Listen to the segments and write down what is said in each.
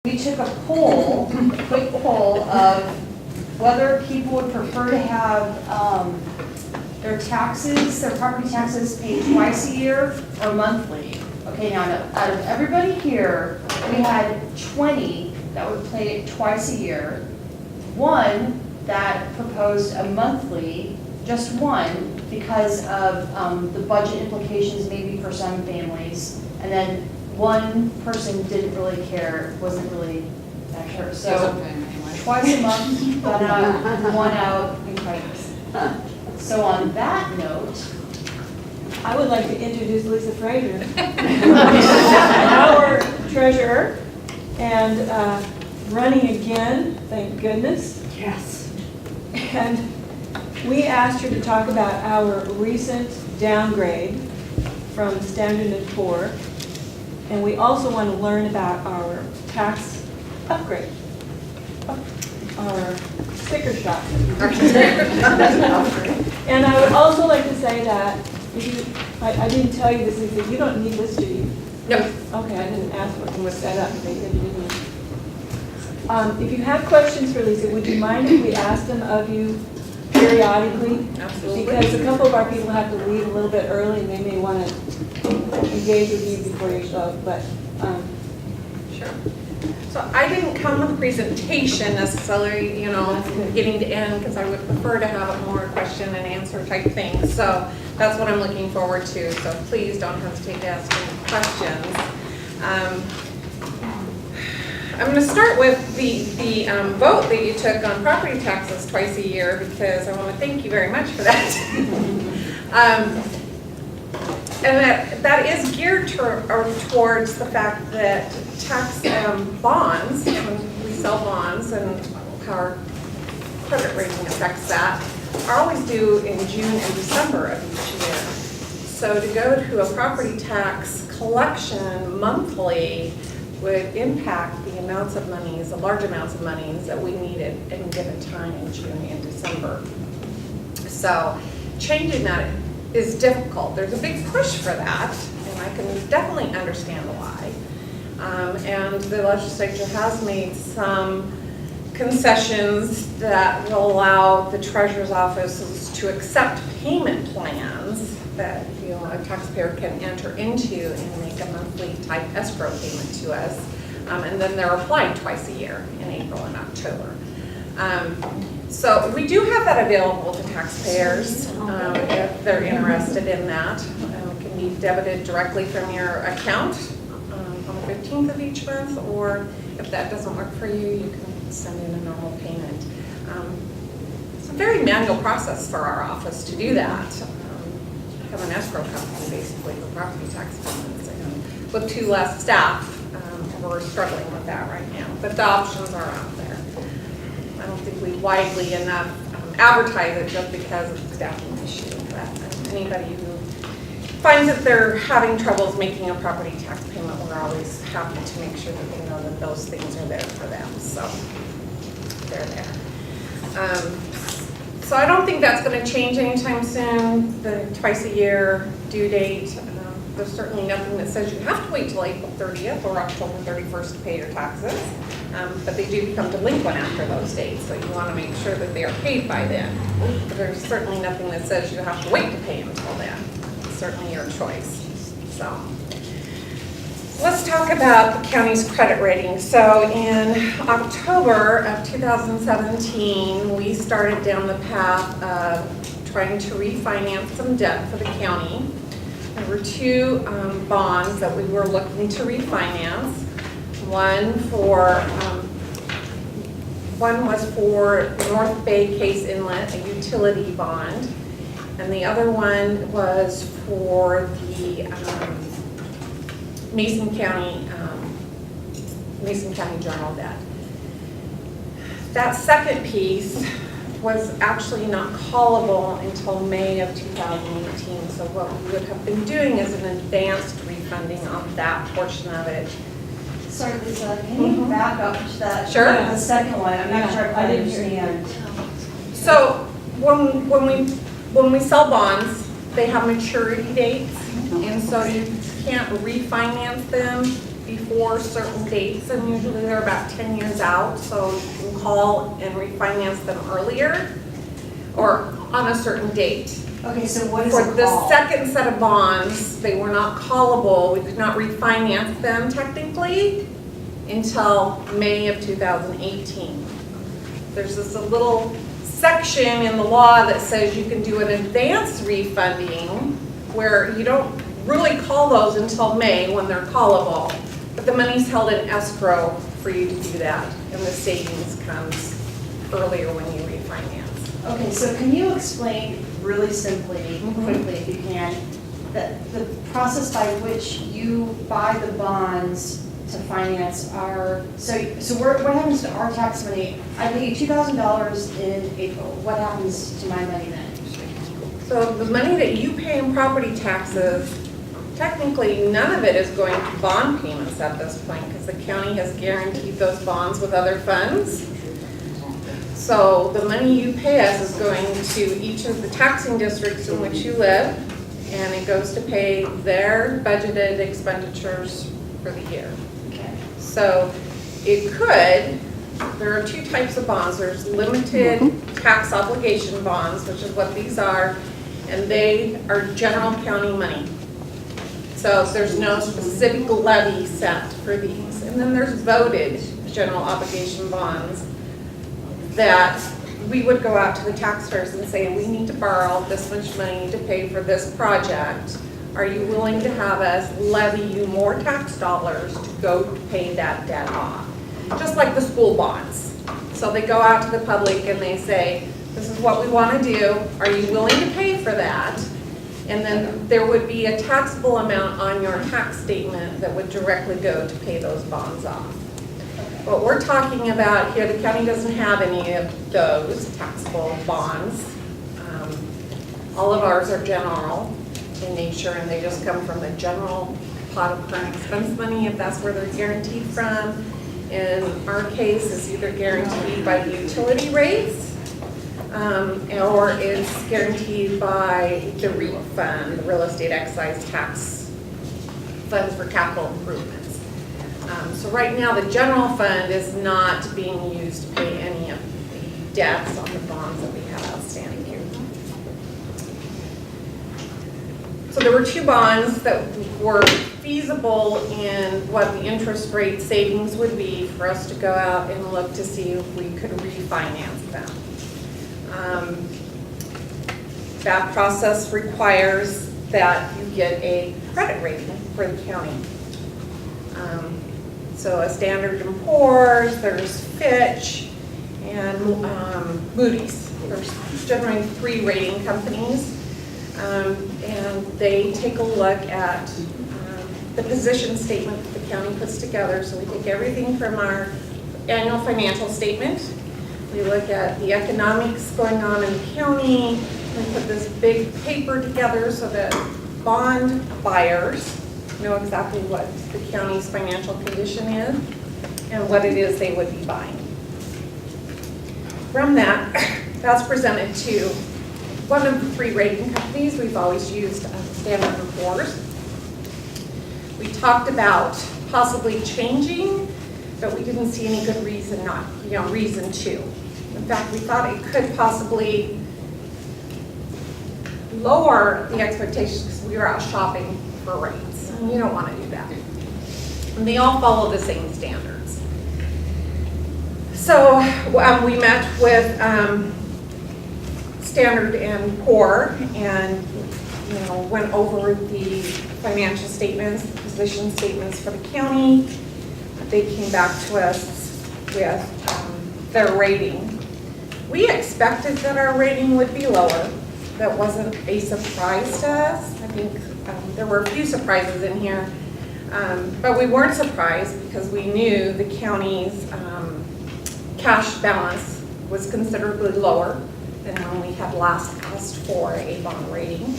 We took a poll, a quick poll of whether people would prefer to have their taxes, their property taxes paid twice a year or monthly. Okay, now out of everybody here, we had 20 that would pay it twice a year, one that proposed a monthly, just one, because of the budget implications maybe for some families, and then one person didn't really care, wasn't really that sure. So twice a month, one out, and twice. So on that note, I would like to introduce Lisa Frazier, our treasurer, and running again, thank goodness. Yes. And we asked her to talk about our recent downgrade from Standard & Poor. And we also want to learn about our tax upgrade, our sticker shock. And I would also like to say that, if you, I didn't tell you this, Lisa, you don't need this, do you? No. Okay, I didn't ask what was set up, they said you didn't. If you have questions for Lisa, would you mind if we ask them of you periodically? Absolutely. Because a couple of our people have to leave a little bit early, and they may want to engage with you before you show, but. Sure. So I didn't come with a presentation necessarily, you know, beginning to end, because I would prefer to have a more question and answer type thing. So that's what I'm looking forward to. So please don't hesitate to ask any questions. I'm going to start with the vote that you took on property taxes twice a year, because I want to thank you very much for that. And that is geared towards the fact that tax bonds, when we sell bonds and how our credit rating affects that, are always due in June and December of each year. So to go to a property tax collection monthly would impact the amounts of monies, the large amounts of monies that we needed at any given time in June and December. So changing that is difficult. There's a big push for that, and I can definitely understand why. And the legislature has made some concessions that will allow the treasurer's offices to accept payment plans that, you know, a taxpayer can enter into and make a monthly type escrow payment to us. And then they're applied twice a year in April and October. So we do have that available to taxpayers if they're interested in that. It can be debited directly from your account on the 15th of each month, or if that doesn't work for you, you can send in a normal payment. It's a very manual process for our office to do that. We have an escrow company basically for property tax payments, and with 2 less staff, we're struggling with that right now. But the options are out there. I don't think we widely enough advertise it just because of the staffing issue. But anybody who finds that they're having troubles making a property tax payment, we're always happy to make sure that they know that those things are there for them. So they're there. So I don't think that's going to change anytime soon. The twice a year due date. There's certainly nothing that says you have to wait till April 30th or October 31st to pay your taxes, but they do become delinquent after those dates, so you want to make sure that they are paid by then. But there's certainly nothing that says you have to wait to pay them until then. It's certainly your choice. So let's talk about the county's credit rating. So in October of 2017, we started down the path of trying to refinance some debt for the county. There were 2 bonds that we were looking to refinance. One was for North Bay Case Inlet, a utility bond, and the other one was for the Mason County General debt. That second piece was actually not callable until May of 2018. So what we would have been doing is an advanced refunding on that portion of it. sorry Lisa, can you back up to that? Sure. The second one, I'm not sure if I understand. So when we sell bonds, they have maturity dates, and so you can't refinance them before certain dates, and usually they're about 10 years out, so you can call and refinance them earlier or on a certain date. Okay, so what is For a the call? second set of bonds, they were not callable. We could not refinance them technically until May of 2018. There's this little section in the law that says you can do an advance refunding where you don't really call those until May when they're callable, but the money's held in escrow for you to do that, and the savings comes earlier when you refinance. Okay, so can you explain really simply, quickly, if you can, the process by which you buy the bonds to finance our, what happens to our tax money? I pay you $2,000 in April. What happens to my money then? So the money that you pay in property taxes, technically none of it is going to bond payments at this point because the county has guaranteed those bonds with other funds. So the money you pay us is going to each of the taxing districts in which you live, and it goes to pay their budgeted expenditures for the year. Okay. So it could, there are two types of bonds. There's limited tax obligation bonds, which is what these are, and they are general county money. So there's no specific levy set for these. And then there's voted general obligation bonds that we would go out to the taxpayers and say, we need to borrow this much money to pay for this project. Are you willing to have us levy you more tax dollars to go pay that debt off? Just like the school bonds. So they go out to the public and they say, this is what we want to do. Are you willing to pay for that? And then there would be a taxable amount on your tax statement that would directly go to pay those bonds off. What we're talking about here, the county doesn't have any of those taxable bonds. All of ours are general in nature, and they just come from the general pot of current expense money, if that's where they're guaranteed from. In our case, it's either guaranteed by the utility rates, or it's guaranteed by the REIT fund, the real estate excise tax funds for capital improvements. So right now, the general fund is not being used to pay any of the debts on the bonds that we have outstanding here. So there were two bonds that were feasible in what the interest rate savings would be for us to go out and look to see if we could refinance them. That process requires that you get a credit rating for the county. So a Standard & Poor's, there's Fitch, and Moody's. There's generally 3 rating companies, and they take a look at the position statement that the county puts together. So we take everything from our annual financial statement. We look at the economics going on in the county. We put this big paper together so that bond buyers know exactly what the county's financial condition is and what it is they would be buying. From that, that's presented to one of the 3 rating companies. We've always used Standard & Poor's. We talked about possibly changing, but we didn't see any good reason reason to. In fact, we thought it could possibly lower the expectations because we were out shopping for rates. And you don't want to do that. And they all follow the same standards. So we met with Standard & Poor and went over the financial statements, the position statements for the county. They came back to us with their rating. We expected that our rating would be lower. That wasn't a surprise to us. I think there were a few surprises in here, but we weren't surprised because we knew the county's cash balance was considerably lower than when we had last asked for a bond rating,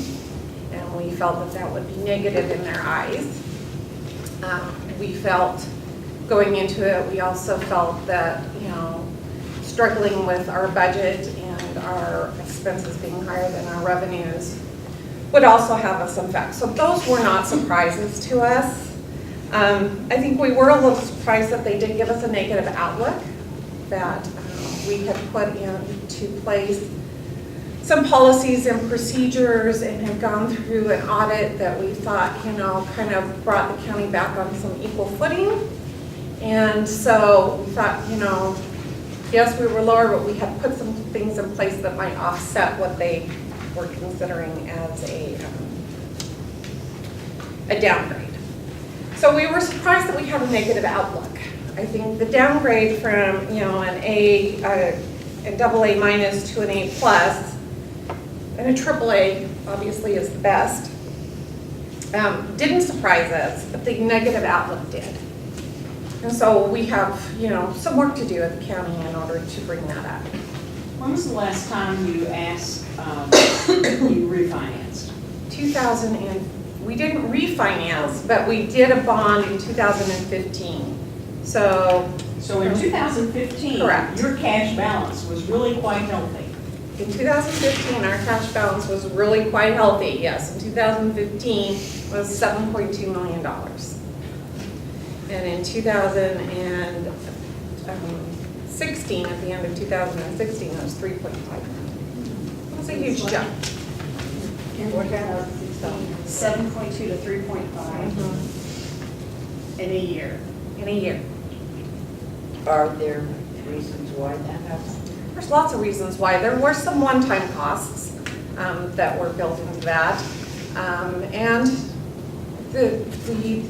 and we felt that that would be negative in their eyes. We felt going into it, we also felt that, struggling with our budget and our expenses being higher than our revenues would also have some effect. So those were not surprises to us. I think we were a little surprised that they did give us a negative outlook, that we had put into place some policies and procedures and had gone through an audit that we thought, kind of brought the county back on some equal footing. And so we thought, yes, we were lower, but we had put some things in place that might offset what they were considering as a downgrade. So we were surprised that we had a negative outlook. I think the downgrade from, a double A minus to an A plus, and a triple A obviously is the best, didn't surprise us, but the negative outlook did. And so we have, some work to do at the county in order to bring that up. When was the last time you asked, you refinanced? We didn't refinance, but we did a bond in 2015. So in 2015, correct. Your cash balance was really quite healthy. In 2015, our cash balance was really quite healthy, yes. In 2015, was $7.2 million. And in 2016, at the end of 2016, it was 3.5 million. It was a huge jump. What happened? 7.2 to 3.5 in a year. In a year. Are there reasons why that happens? There's lots of reasons why. There were some one-time costs that were built into that. And the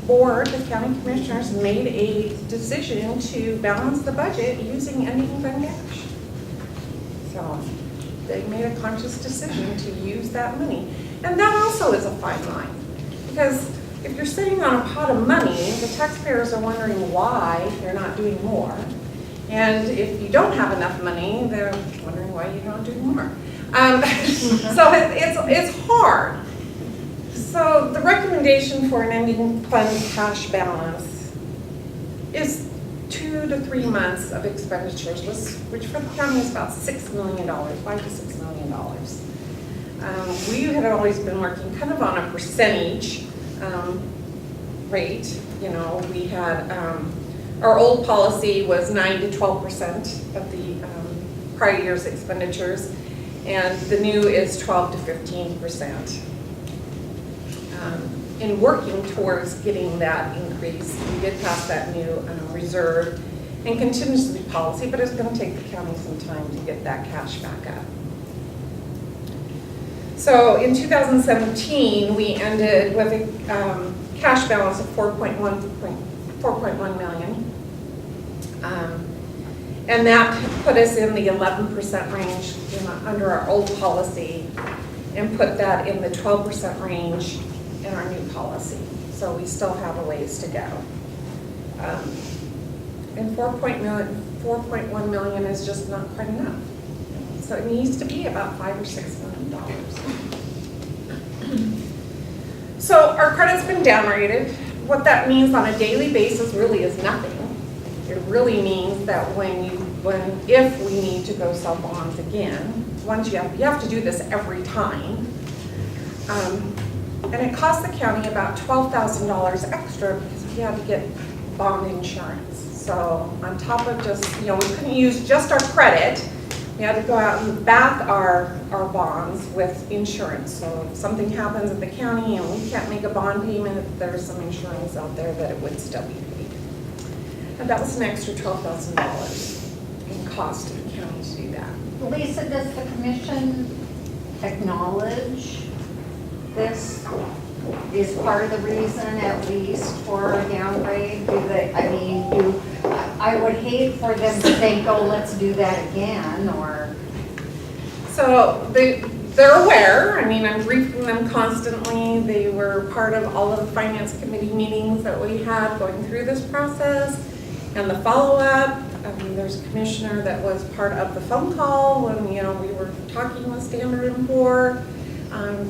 board, the county commissioners, made a decision to balance the budget using ending fund cash. So they made a conscious decision to use that money. And that also is a fine line. Because if you're sitting on a pot of money, the taxpayers are wondering why they're not doing more. And if you don't have enough money, they're wondering why you're not doing more. So it's hard. So the recommendation for an ending fund cash balance is 2 to 3 months of expenditures, which for the county is about $6 million, $5 to $6 million. We had always been working kind of on a percentage rate. We had our old policy was 9 to 12% of the prior year's expenditures, and the new is 12 to 15%. In working towards getting that increase, we did pass that new reserve and contingency policy, but it's going to take the county some time to get that cash back up. So in 2017, we ended with a cash balance of 4.1 million. And that put us in the 11% range under our old policy, and put that in the 12% range in our new policy. So we still have a ways to go. And 4.1 million is just not quite enough. So it needs to be about $5 or $6 million. So our credit's been downgraded. What that means on a daily basis really is nothing. It really means that if we need to go sell bonds again, you have to do this every time. And it cost the county about $12,000 extra because we had to get bond insurance. So on top of just, we couldn't use just our credit. We had to go out and back our bonds with insurance. So if something happens at the county and we can't make a bond payment, there's some insurance out there that it would still be paid. And that was an extra $12,000 in cost to the county to do that. Lisa, does the commission acknowledge this is part of the reason, at least, for a downgrade? I would hate for them to think, oh, let's do that again, or... So they're aware. I'm briefing them constantly. They were part of all of the finance committee meetings that we had going through this process and the follow-up. There's a commissioner that was part of the phone call when we were talking with Standard & Poor.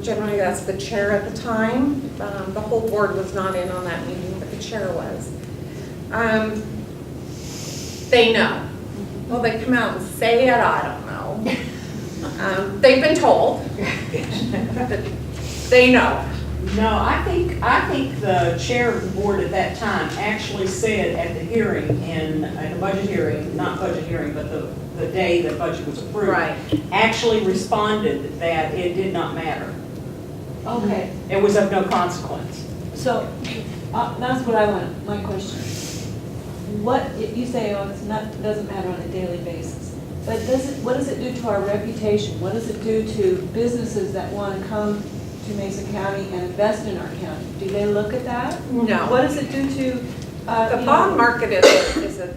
Generally, that's the chair at the time. The whole board was not in on that meeting, but the chair was. They know. Will they come out and say it? I don't know. They've been told. They know. No, I think the chair of the board at that time actually said at the hearing, at the budget hearing, not budget hearing, but the day the budget was approved. Right. Actually responded that it did not matter. Okay, It was of no consequence. so that's what I want, my question. What, you say, oh, it doesn't matter on a daily basis, but what does it do to our reputation? What does it do to businesses that want to come to Mason County and invest in our county? Do they look at that? No. What does it do to? The bond market is a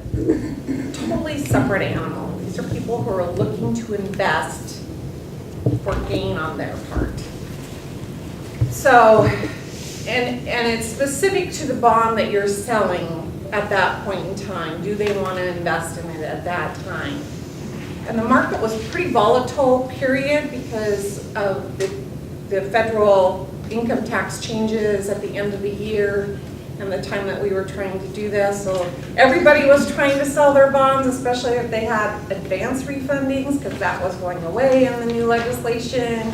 totally separate animal. These are people who are looking to invest for gain on their part. So, and it's specific to the bond that you're selling at that point in time. Do they want to invest in it at that time? And the market was pretty volatile, period, because of the federal income tax changes at the end of the year and the time that we were trying to do this. So everybody was trying to sell their bonds, especially if they had advance refundings, because that was going away in the new legislation.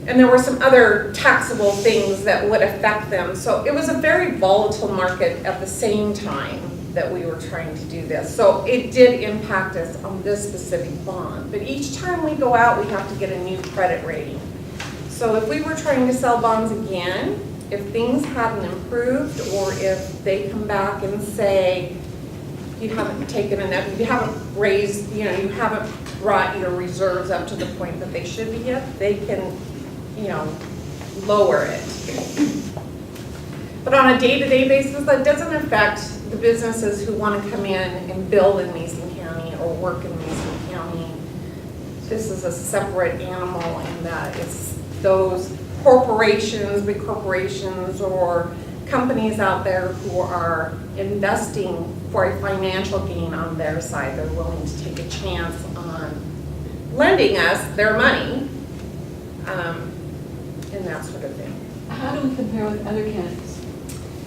And there were some other taxable things that would affect them. So it was a very volatile market at the same time that we were trying to do this. So it did impact us on this specific bond. But each time we go out, we have to get a new credit rating. So if we were trying to sell bonds again, if things hadn't improved, or if they come back and say, you haven't taken enough, you haven't raised, you haven't brought your reserves up to the point that they should be yet, they can, lower it. But on a day-to-day basis, that doesn't affect the businesses who want to come in and build in Mason County or work in Mason County. This is a separate animal in that it's those corporations, big corporations, or companies out there who are investing for a financial gain on their side. They're willing to take a chance on lending us their money, and that sort of thing. How do we compare with other counties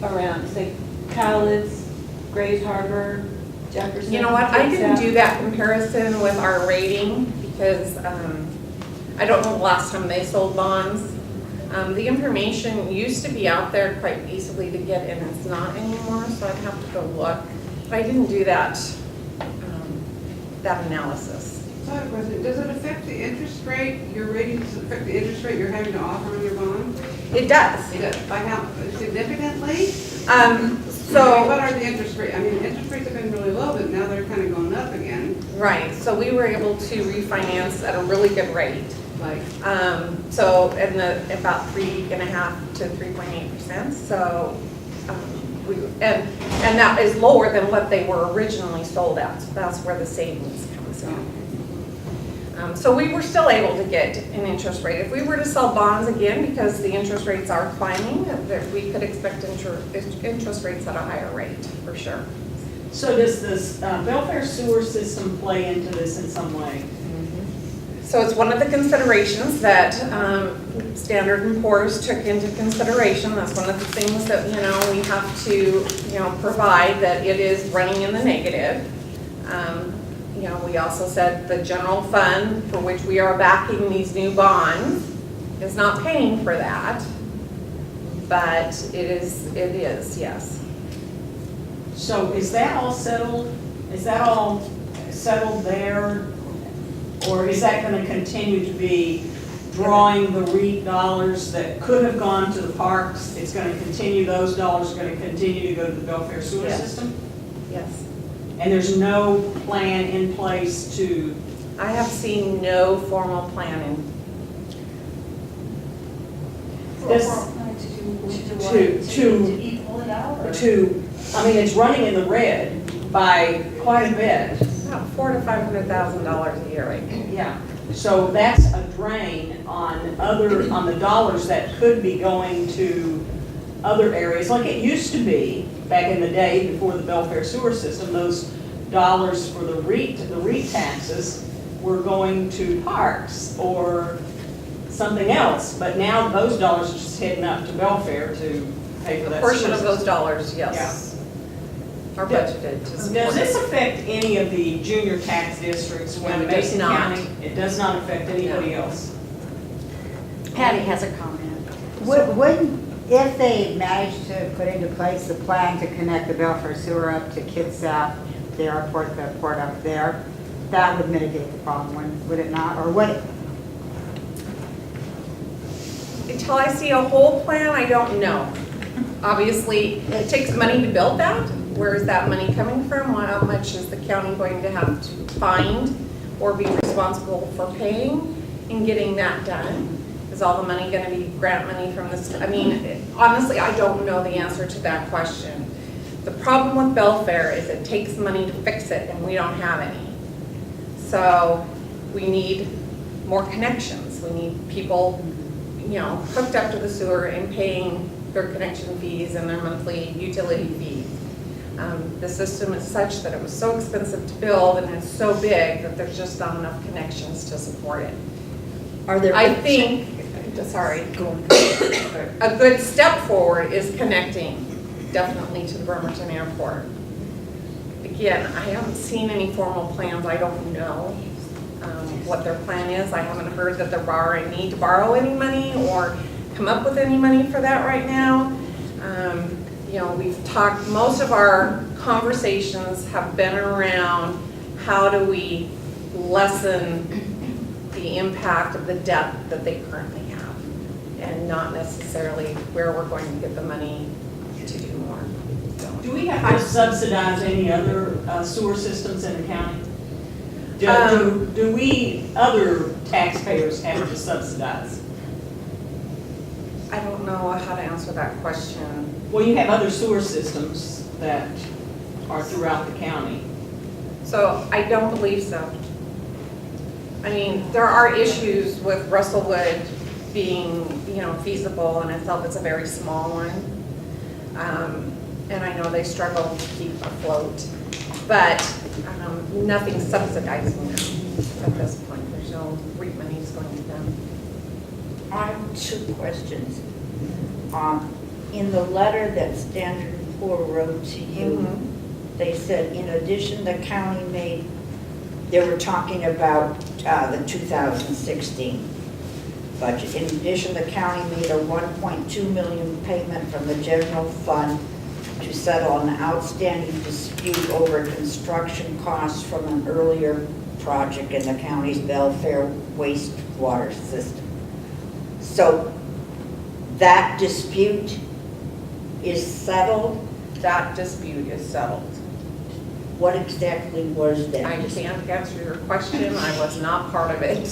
around, say, Cowlitz, Grays Harbor, Jefferson? You know what, I didn't do that comparison with our rating because I don't know the last time they sold bonds. The information used to be out there quite easily to get and it's not anymore, so I'd have to go look. But I didn't do that analysis. So I have a question. Does it affect the interest rate, your rating, does it affect the interest rate you're having to offer on your bond? It does. It does. By how, significantly? So, What are the interest rates? I mean, interest rates have been really low, but now they're kind of going up again. right, so we were able to refinance at a really good rate. Like, So in about 3.5% to 3.8%. So and that is lower than what they were originally sold at. So that's where the savings comes in. So we were still able to get an interest rate. If we were to sell bonds again, because the interest rates are climbing, we could expect interest rates at a higher rate, for sure. So does this welfare sewer system play into this in some way? So it's one of the considerations that Standard & Poor's took into consideration. That's one of the things that, we have to, provide, that it is running in the negative. We also said the general fund, for which we are backing these new bonds, is not paying for that. But it is, yes. So is that all settled? Is that all settled there? Or is that going to continue to be drawing the REIT dollars that could have gone to the parks? It's going to continue, those dollars are going to continue to go to the welfare sewer Yes. system? Yes. And there's no plan in place to, I have seen no formal planning. this, To equal it out? or- it's running in the red by quite a bit. About $400,000 to $500,000 a year right now. Yeah, so that's a drain on the dollars that could be going to other areas, like it used to be back in the day before the welfare sewer system. Those dollars for the REIT taxes were going to parks or something else, but now those dollars are just heading up to welfare to pay for A that portion sewer of those system. dollars, yes, are budgeted to support. Does this affect any of the junior tax districts when No, it does Mason not. County? It does not affect anybody else? Patty has a comment. Wouldn't, if they managed to put into place the plan to connect the Belfair sewer up to Kitsap, the airport, the port up there, that would mitigate the problem, would it not? Or would it? Until I see a whole plan, I don't know. Obviously, it takes money to build that. Where is that money coming from? How much is the county going to have to find or be responsible for paying in getting that done? Is all the money gonna be grant money from this? I mean, honestly, I don't know the answer to that question. The problem with Belfair is it takes money to fix it and we don't have any. So we need more connections. We need people, you know, hooked up to the sewer and paying their connection fees and their monthly utility fees. The system is such that it was so expensive to build and it's so big that there's just not enough connections to support it. Are there? I think, sorry, a good step forward is connecting definitely to the Bremerton Airport. Again, I haven't seen any formal plans. I don't know what their plan is. I haven't heard that they're need to borrow any money or come up with any money for that right now. You know, we've talked, most of our conversations have been around how do we lessen the impact of the debt that they currently have, and not necessarily where we're going to get the money to do more. So, Do we have to subsidize any other sewer systems in the county? Do we, other taxpayers, have to subsidize? I don't know how to answer that question. Well, you have other sewer systems that are throughout the county. So I don't believe so. I mean, there are issues with Russellwood being, you know, feasible in itself. It's a very small one. And I know they struggle to keep afloat, but nothing subsidizing them at this point. There's no REIT monies going to them. I have two questions. In the letter that Standard & Poor wrote to you, they said, in addition, the county made, they were talking about the 2016 budget. In addition, the county made a $1.2 million payment from the general fund to settle an outstanding dispute over construction costs from an earlier project in the county's Belfair wastewater system. So that dispute is settled? That dispute is settled. What exactly was that? I can't answer your question. I was not part of it.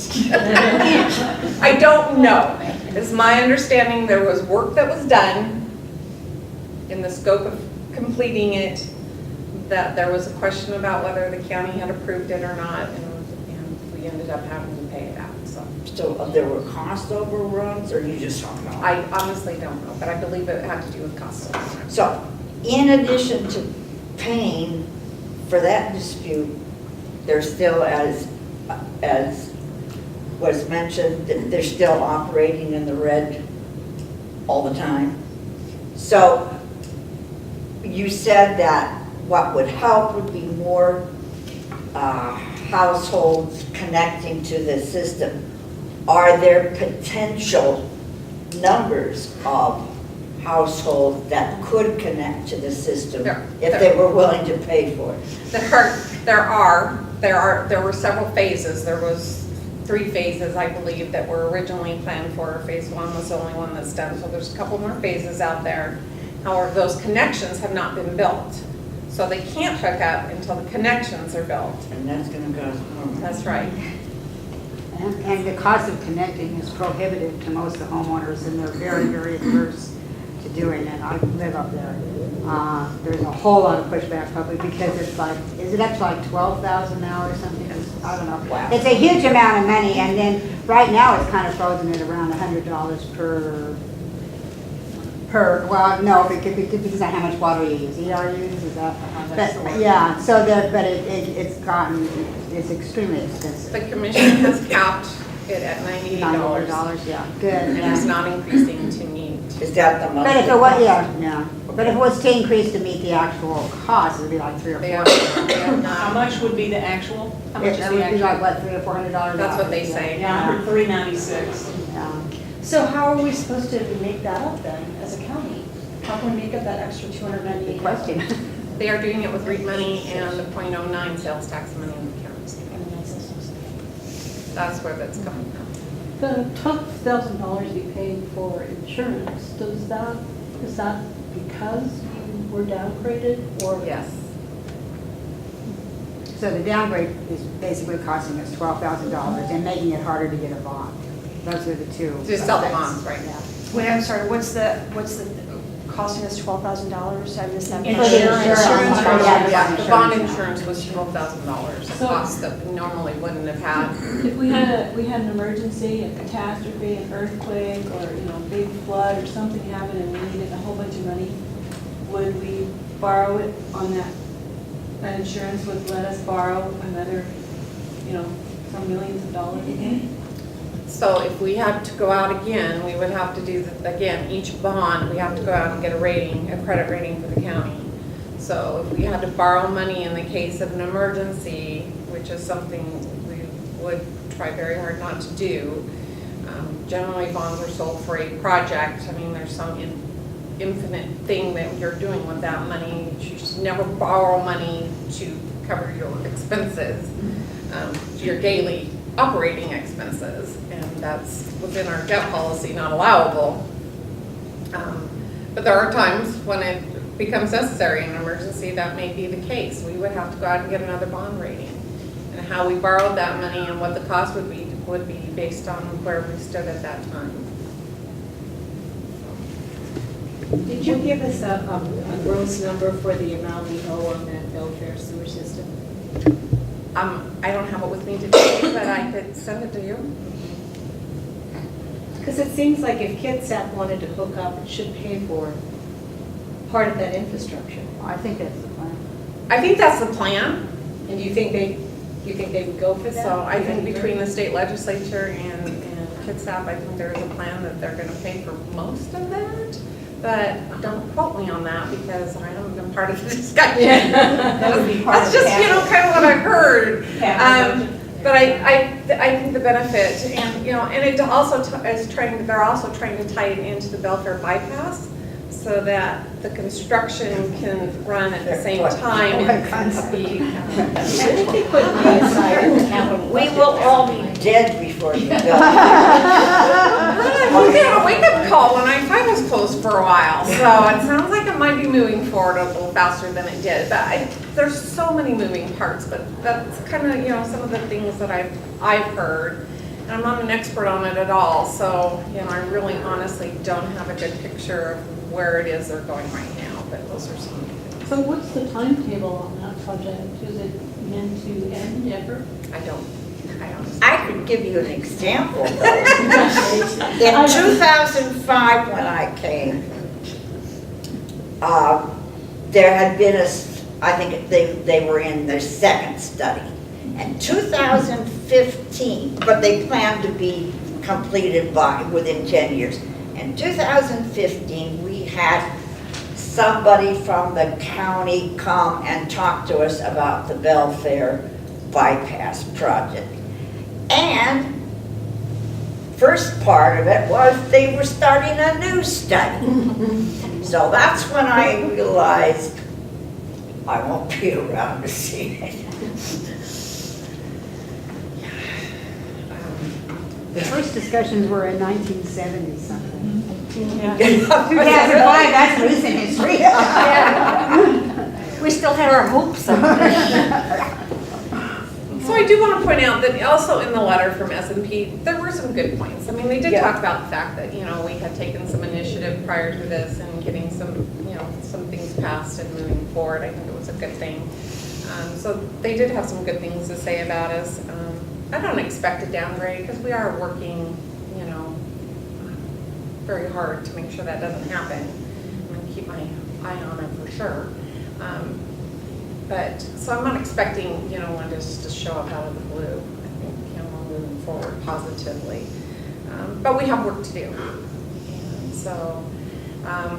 I don't know. It's my understanding there was work that was done in the scope of completing it, that there was a question about whether the county had approved it or not, and we ended up having to pay it out. So there were cost overruns, or you just don't know? I honestly don't know, but I believe it had to do with cost overruns. So in addition to paying for that dispute, they're still, as was mentioned, they're still operating in the red all the time. So you said that what would help would be more households connecting to the system. Are there potential numbers of households that could connect to the system if they were willing to pay for it? There were several phases. There was 3 phases, I believe, that were originally planned for. Phase 1 was the only one that's done, so there's a couple more phases out there. However, those connections have not been built, so they can't hook up until the connections are built. And that's going to cost more. That's right. And the cost of connecting is prohibitive to most of the homeowners, and they're very, very averse to doing it. I live up there. There's a whole lot of pushback probably because it's like, is it up to like 12,000 now or something? I don't know. Wow. It's a huge amount of money, and then right now it's kind of frozen at around $100 per, well, no, because of how much water you use. ERUs, is that? But, yeah, so it's extremely expensive. The commission has capped it at $98. $98, yeah, good. And it's not increasing to meet. Is that the But if monthly? it was, yeah. But if it was to increase to meet the actual cost, it would be like $300 or They $400. are not. How much would be the actual? How much is It the would be actual? like, what, $300 or $400? That's what they say. Yeah, $396. Yeah. So how are we supposed to make that up then, as a county? How can we make up that extra Good $298? question. They are doing it with REIT money and the .09 sales tax money in the county. That's where that's coming from. The $12,000 you paid for insurance, is that because you were downgraded or? Yes. So the downgrade is basically costing us $12,000 and making it harder to get a bond. Those are the two. To sell the effects. bonds, right now. Wait, I'm sorry, what's the costing us $12,000? I missed that. For the insurance. Yeah, the bond Insurance. insurance was $12,000, a So- cost that we normally wouldn't have had. If we had an emergency, a catastrophe, an earthquake, or, a big flood or something happened and we needed a whole bunch of money, would we borrow it on that insurance would let us borrow another, some millions of dollars? So if we had to go out again, we would have to do, again, each bond, we have to go out and get a credit rating for the county. So if we had to borrow money in the case of an emergency, which is something we would try very hard not to do, generally bonds are sold for a project. I mean, there's some infinite thing that you're doing with that money. You should never borrow money to cover your expenses, your daily operating expenses, and that's within our debt policy, not allowable. But there are times when it becomes necessary in an emergency, that may be the case. We would have to go out and get another bond rating. And how we borrowed that money and what the cost would be based on where we stood at that time. Did you give us a gross number for the amount we owe on that welfare sewer system? I don't have it with me today, but I could send it to you. Because it seems like if KidSat wanted to hook up, it should pay for part of that infrastructure. I think that's the plan. I think that's the plan. And do you think they would go for that? So I think between the state legislature and KidSap, I think there is a plan that they're gonna pay for most of that. But don't quote me on that because I haven't been part of the discussion. That would be part That's of just, capital. kind of what I've heard. Capital budget. But I think the benefit, and, and it also they're also trying to tie it into the Belfair bypass so that the construction can run at the same time. I think they put me aside in capital. We will all be dead before you go. We got a wake-up call when I-5 was closed for a while, so it sounds like it might be moving forward a little faster than it did. But there's so many moving parts, but that's kind of, some of the things that I've heard. And I'm not an expert on it at all, so, I really honestly don't have a good picture of where it is they're going right now, but those are some things. So what's the timetable on that project? Is it meant to end ever? I honestly. I could give you an example though. In 2005, when I came, there had been I think they were in their second study. And 2015, but they planned to be completed within 10 years. In 2015, we had somebody from the county come and talk to us about the Belfair bypass project. And first part of it was they were starting a new study. So that's when I realized I won't be around to see it. The first discussions were in 1970 something. Yeah. 2005, that's recent history. We still had our hopes up. So I do want to point out that also in the letter from S&P, there were some good points. I mean, they did talk about the fact that, we had taken some initiative prior to this and getting some, some things passed and moving forward. I think it was a good thing. So they did have some good things to say about us. I don't expect a downgrade because we are working, very hard to make sure that doesn't happen. I'm going to keep my eye on it for sure. So I'm not expecting, one just to show up out of the blue. I think, we're moving forward positively. But we have work to do. And so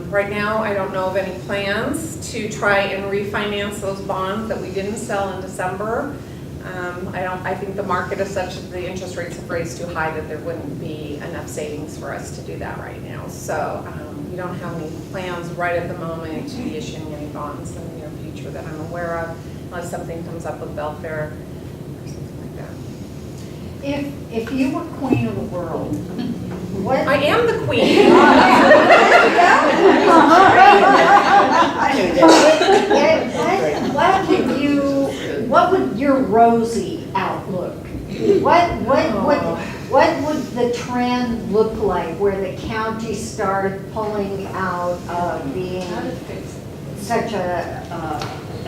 right now, I don't know of any plans to try and refinance those bonds that we didn't sell in December. I think the market is such that the interest rates have raised too high that there wouldn't be enough savings for us to do that right now. So we don't have any plans right at the moment to be issuing any bonds in the near future that I'm aware of, unless something comes up with Belfair or something like that. If you were queen of the world, what? I am the queen. What would your rosy outlook? What would the trend look like where the county started pulling out of being such a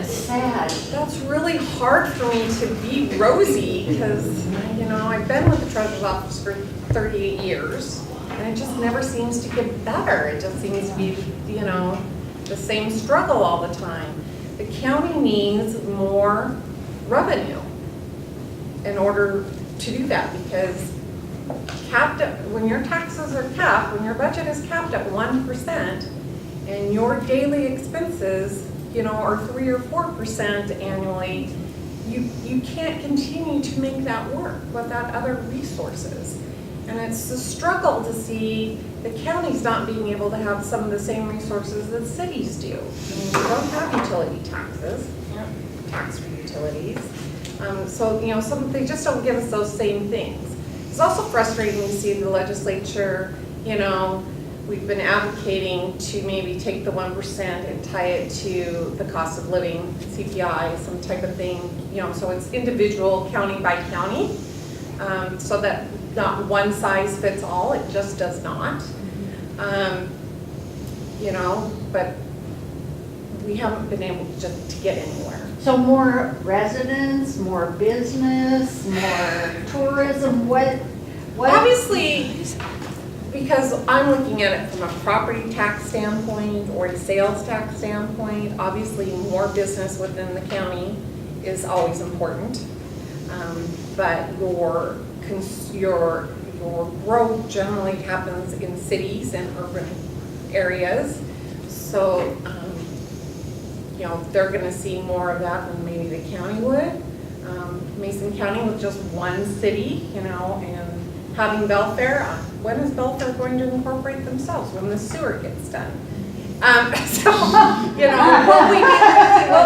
sad? That's really hard for me to be rosy because, I've been with the treasurer's office for 38 years and it just never seems to get better. It just seems to be, the same struggle all the time. The county needs more revenue in order to do that because when your taxes are capped, when your budget is capped at 1% and your daily expenses, are 3 or 4% annually, you can't continue to make that work without other resources. And it's a struggle to see the counties not being able to have some of the same resources that cities do. We don't have utility taxes, tax for utilities. So they just don't give us those same things. It's also frustrating to see the legislature, we've been advocating to maybe take the 1% and tie it to the cost of living, CPI, some type of thing, so it's individual county by county, so that not one size fits all, it just does not. But we haven't been able to get anywhere. So more residents, more business, more tourism, what? Obviously, because I'm looking at it from a property tax standpoint or a sales tax standpoint, obviously more business within the county is always important. But your growth generally happens in cities and urban areas. So, they're gonna see more of that than maybe the county would. Mason County with just one city, and having Belfair, when is Belfair going to incorporate themselves? When the sewer gets done. Will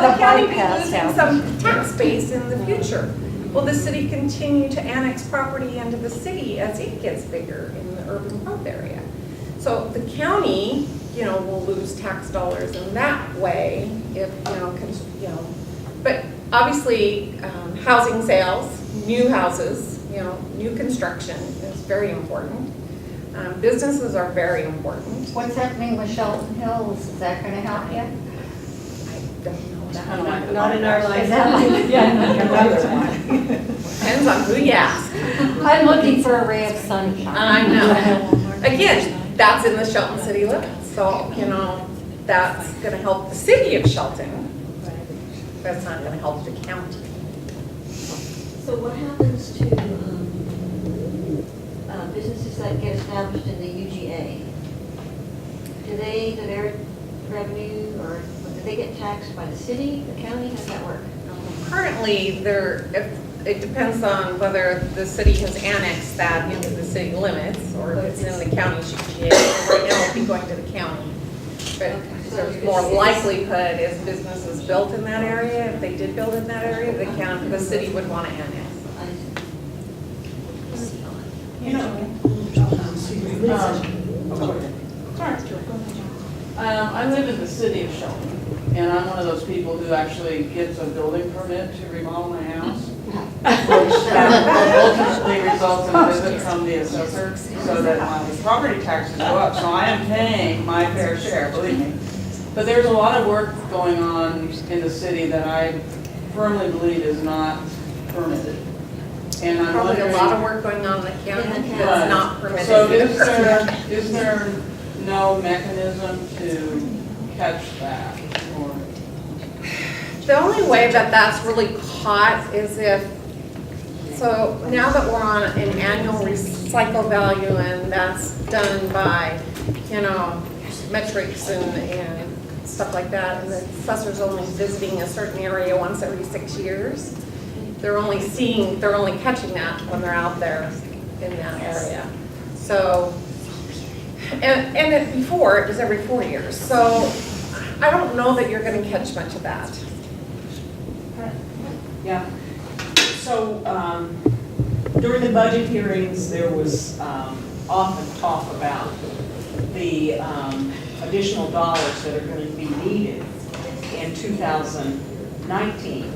the county be losing some tax base in the future? Will the city continue to annex property into the city as it gets bigger in the urban growth area? So the county, will lose tax dollars in that way if, but obviously housing sales, new houses, new construction is very important. Businesses are very important. What's happening with Shelton Hills? Is that going to help you? I don't know. Not in our life. Is that like? Depends on who you ask. I'm looking for a ray of sunshine. I know. Again, that's in the Shelton city limits. So, that's going to help the city of Shelton. That's not going to help the county. So what happens to businesses that get established in the UGA? Do their revenue, or do they get taxed by the city, the county? How does that work? Currently, it depends on whether the city has annexed that into the city limits or if it's in the county's UGA. Right now, it'll be going to the county. But there's more likelihood if businesses built in that area, if they did build in that area, the city would want to annex. I live in the city of Shelton, and I'm one of those people who actually gets a building permit to remodel my house, which ultimately results in a visit from the assessor, so that my property taxes go up. So I am paying my fair share, believe me. But there's a lot of work going on in the city that I firmly believe is not permitted. And I'm Probably wondering, a lot of work going on in the county Right. that's not permitted. So is there no mechanism to catch that? Or The only way that that's really caught is so now that we're on an annual recycle value and that's done by, metrics and stuff like that, and the assessor's only visiting a certain area once every 6 years, they're only catching that when they're out there in that area. So, and before, it was every 4 years. So I don't know that you're gonna catch much of that. Yeah. So during the budget hearings, there was often talk about the additional dollars that are going to be needed in 2019.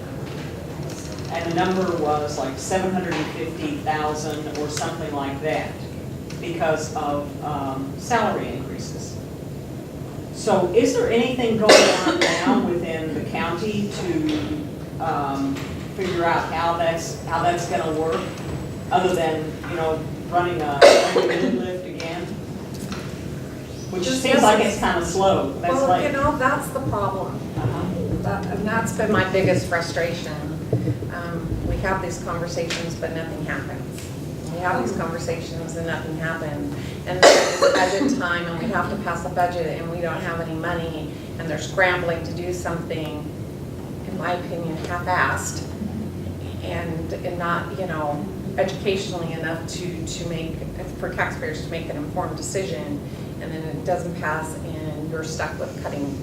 And the number was like 750,000 or something like that because of salary increases. So is there anything going on now within the county to figure out how that's going to work, other than, you know, running a lift again? Which seems like it's kind of slow. That's Well, like, you know, that's the problem. And that's been my biggest frustration. We have these conversations, but nothing happens. We have these conversations and nothing happens. And then it's budget time and we have to pass a budget and we don't have any money and they're scrambling to do something, in my opinion, half-assed and not, you know, educationally enough to make, for taxpayers to make an informed decision, and then it doesn't pass and you're stuck with cutting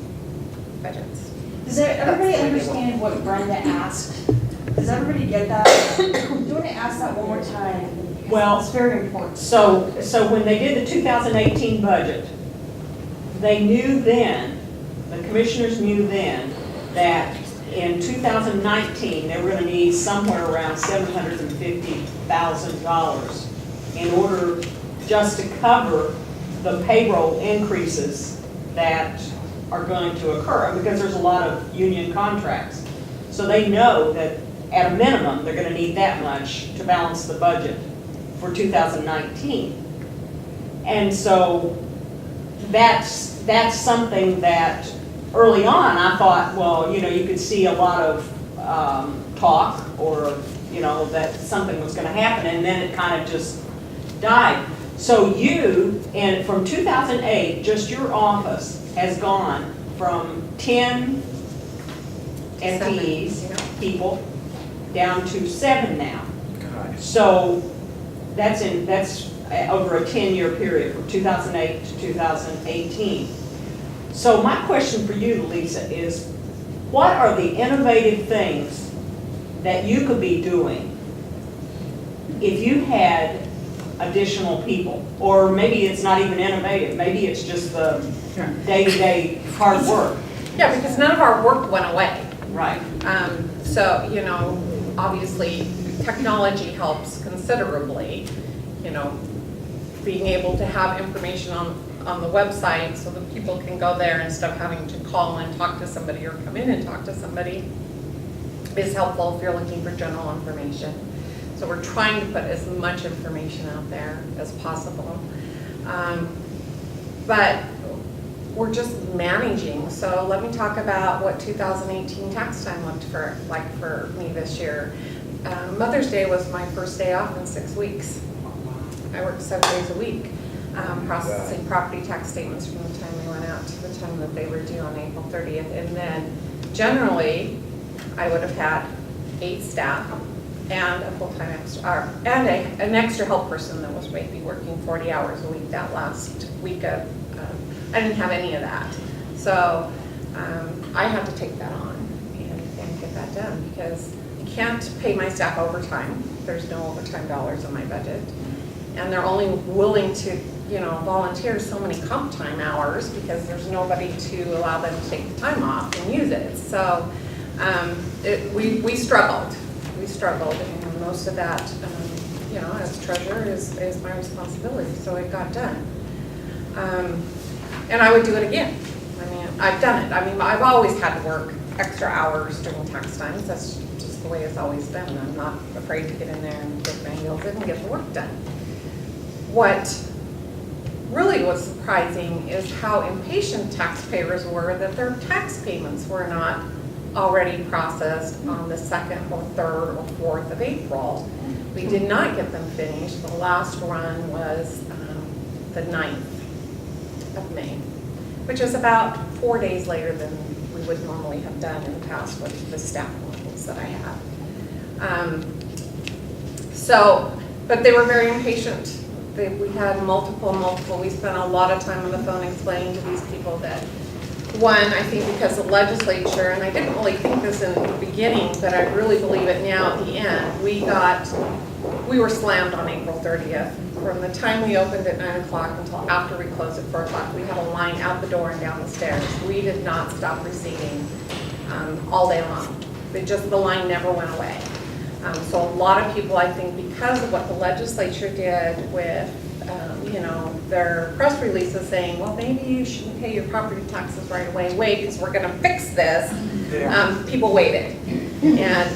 budgets. Does everybody understand what Brenda asked? Does everybody get that? Do you want to ask that one more time? well, It's very important. so when they did the 2018 budget, they knew then, the commissioners knew then, that in 2019, they were going to need somewhere around $750,000 in order just to cover the payroll increases that are going to occur, because there's a lot of union contracts. So they know that at a minimum, they're going to need that much to balance the budget for 2019. And so that's something that early on I thought, well, you know, you could see a lot of talk, or, you know, that something was going to happen, and then it kind of just died. So you, and from 2008, just your office has gone from 10 FTEs, people, down to 7 now. So that's over a 10-year period, from 2008 to 2018. So my question for you, Lisa, is what are the innovative things that you could be doing if you had additional people? Or maybe it's not even innovative, maybe it's just the day-to-day hard work. Yeah, because none of our work went away. Right. So, you know, obviously, technology helps considerably, you know, being able to have information on the website so that people can go there instead of having to call and talk to somebody or come in and talk to somebody is helpful if you're looking for general information. So we're trying to put as much information out there as possible. But we're just managing. So let me talk about what 2018 tax time looked like for me this year. Mother's Day was my first day off in 6 weeks. I worked 7 days a week, processing property tax statements from the time they went out to the time that they were due on April 30th. And then generally, I would have had 8 staff and a full-time extra, and an extra help person that was maybe working 40 hours a week that last week of, I didn't have any of that. So I had to take that on and get that done, because you can't pay my staff overtime. There's no overtime dollars in my budget. And they're only willing to, you know, volunteer so many comp time hours because there's nobody to allow them to take the time off and use it. So we struggled. We struggled, and most of that, you know, as treasurer is my responsibility, so it got done. And I would do it again. I mean, I've done it. I mean, I've always had to work extra hours during tax times. That's just the way it's always been. I'm not afraid to get in there and get my heels in and get the work done. What really was surprising is how impatient taxpayers were that their tax payments were not already processed on the 2nd or 3rd or 4th of April. We did not get them finished. The last run was the 9th of May, which is about 4 days later than we would normally have done in the past with the staff levels that I had. But they were very impatient. We had multiple, we spent a lot of time on the phone explaining to these people that, one, I think because the legislature, and I didn't really think this in the beginning, but I really believe it now at the end, we were slammed on April 30th. From the time we opened at 9 o'clock until after we closed at 4 o'clock, we had a line out the door and down the stairs. We did not stop receiving all day long. The line never went away. So a lot of people, I think, because of what the legislature did with, their press releases saying, well, maybe you shouldn't pay your property taxes right away, wait, because we're gonna fix this, people waited. And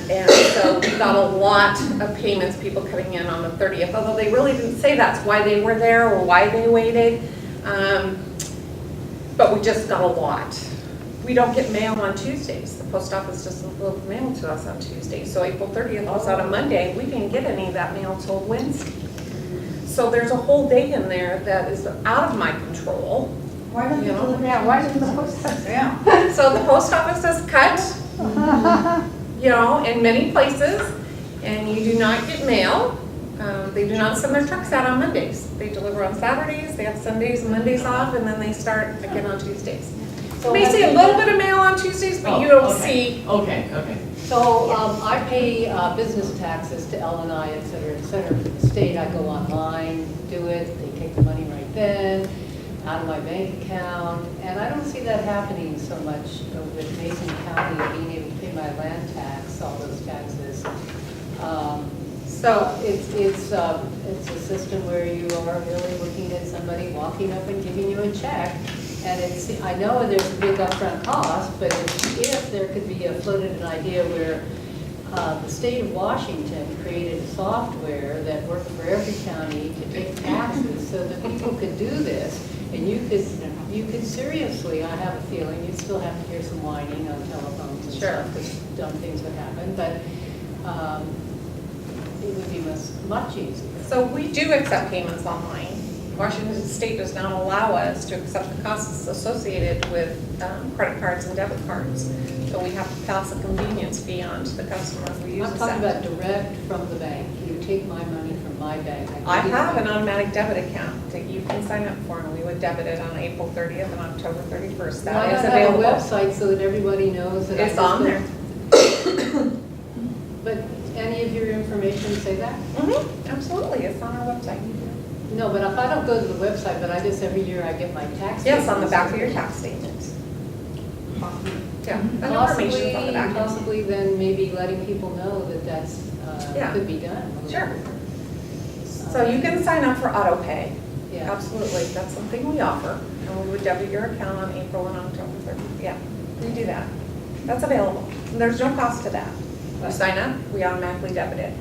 so we got a lot of payments, people coming in on the 30th, although they really didn't say that's why they were there or why they waited. But we just got a lot. We don't get mail on Tuesdays. The post office doesn't deliver mail to us on Tuesdays. So April 30th was on a Monday. We didn't get any of that mail till Wednesday. So there's a whole day in there that is out of my control. Why don't you deliver? Yeah, why doesn't the post office? Yeah. So the post office is cut, in many places, and you do not get mail. They do not send their trucks out on Mondays. They deliver on Saturdays, they have Sundays and Mondays off, and then they start again on Tuesdays. You may see a little bit of mail on Tuesdays, but you don't see. Okay. So I pay business taxes to L&I, et cetera, for the state. I go online, do it, they take the money right then, out of my bank account. And I don't see that happening so much with Mason County being able to pay my land tax, all those taxes. So it's a system where you are really looking at somebody walking up and giving you a check. And I know there's a big upfront cost, but if there could be floated an idea where the state of Washington created software that worked for every county to take taxes so that people could do this, and you could seriously, I have a feeling, you'd still have to hear some whining on telephones and stuff, because dumb things would happen, but it would be much easier. So we do accept payments online. Washington State does not allow us to accept the costs associated with credit cards and debit cards. So we have to pass a convenience fee on to the customer who uses I'm that. talking about direct from the bank. You take my money from my bank. I have an automatic debit account that you can sign up for, and we would debit it on April 30th and October 31st. That is available. Why not have a website so that everybody knows that it's on there. But any of your information say that? Mm-hmm. Absolutely, it's on our website. No, but if I don't go to the website, but I just every year I get my tax. Yes, on the back of your tax statements. Yeah, that information's on the back. Possibly then maybe letting people know that that's, could be done. Sure. So you can sign up for auto pay. Yeah. Absolutely, that's something we offer. And we would debit your account on April and October 30th. Yeah, we do that. That's available. And there's no cost to that. You sign up, we automatically debit it.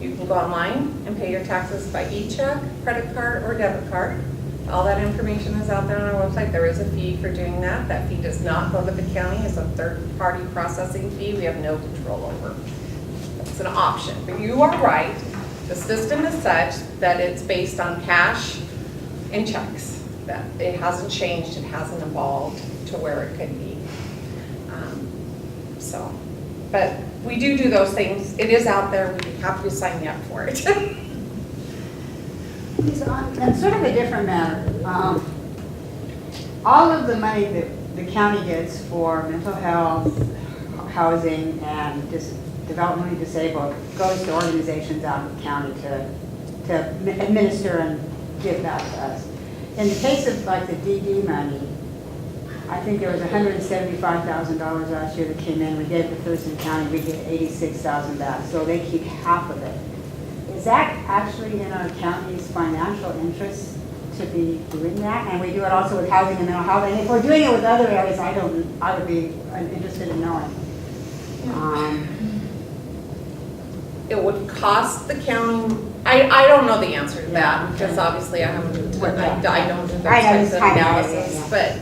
You can go online and pay your taxes by e-check, credit card, or debit card. All that information is out there on our website. There is a fee for doing that. That fee does not go to the county. It's a third-party processing fee we have no control over. It's an option. But you are right. The system is such that it's based on cash and checks. That it hasn't changed. It hasn't evolved to where it could be. But we do those things. It is out there. We'd be happy to sign you up for it. On sort of a different matter, all of the money that the county gets for mental health, housing, and developmentally disabled goes to organizations out in the county to administer and give back to us. In the case of like the DD money, I think there was $175,000 last year that came in. We gave it to Thurston County, we get $86,000 back, so they keep half of it. Is that actually in our county's financial interest to be doing that? And we do it also with housing and mental health. And if we're doing it with other areas, I would be interested in knowing. It would cost the county, I don't know the answer to that, because obviously I haven't, I don't do those types of analysis, but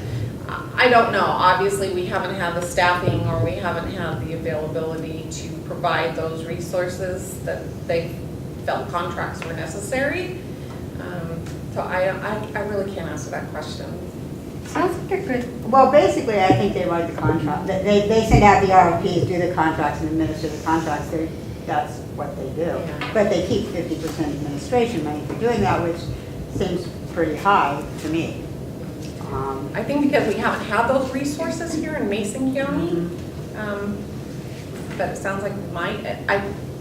I don't know. Obviously, we haven't had the staffing or we haven't had the availability to provide those resources that they felt contracts were necessary. So I really can't answer that question. Sounds like a good. Well, basically, I think they write the contract. They send out the RFPs, do the contracts, and administer the contracts. that's what they do. Yeah. But they keep 50% administration money for doing that, which seems pretty high to me. I think because we haven't had those resources here in Mason County, but it sounds like we might,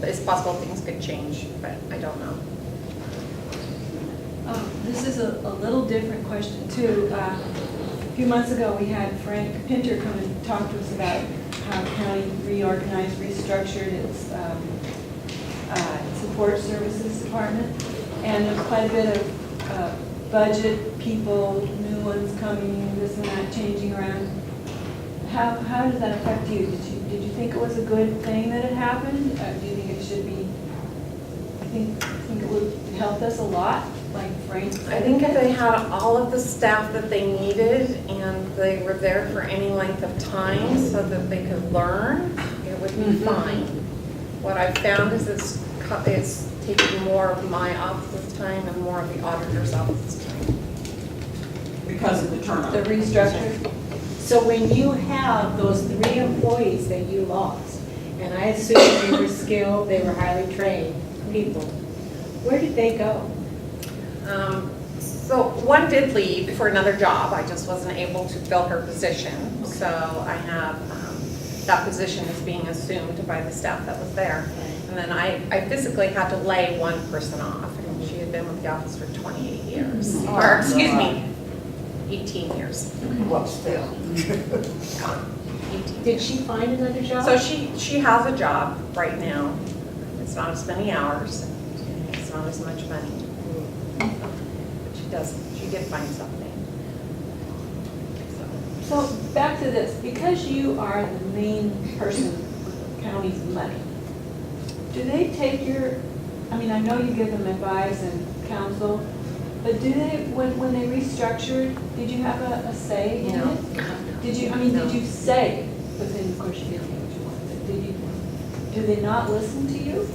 it's possible things could change, but I don't know. This is a little different question too. A few months ago, we had Frank Pinter come and talk to us about how the county reorganized, restructured its support services department. And there's quite a bit of budget people, new ones coming, this and that, changing around. How does that affect you? Did you think it was a good thing that it happened? Do you think it should be, I think it would help us a lot, like Frank said? I think if they had all of the staff that they needed and they were there for any length of time so that they could learn, it would be fine. What I've found is it's taking more of my office's time and more of the auditor's office's time. Because of the turnover. The restructure? So when you have those 3 employees that you lost, and I assume they were skilled, they were highly trained people, where did they go? So one did leave for another job. I just wasn't able to fill her position. So I have, that position is being assumed by the staff that was there. And then I physically had to lay one person off. And she had been with the office for 28 years. Or, excuse me, 18 years. Well, still. Yeah, 18. Did she find another job? So she has a job right now. It's not as many hours. It's not as much money. But she did find something. So back to this, because you are the main person with the county's money, do they take I mean, I know you give them advice and counsel, but do they, when they restructured, did you have a say in No. it? Did you say, but then of course you didn't get what you wanted, do they not listen to you?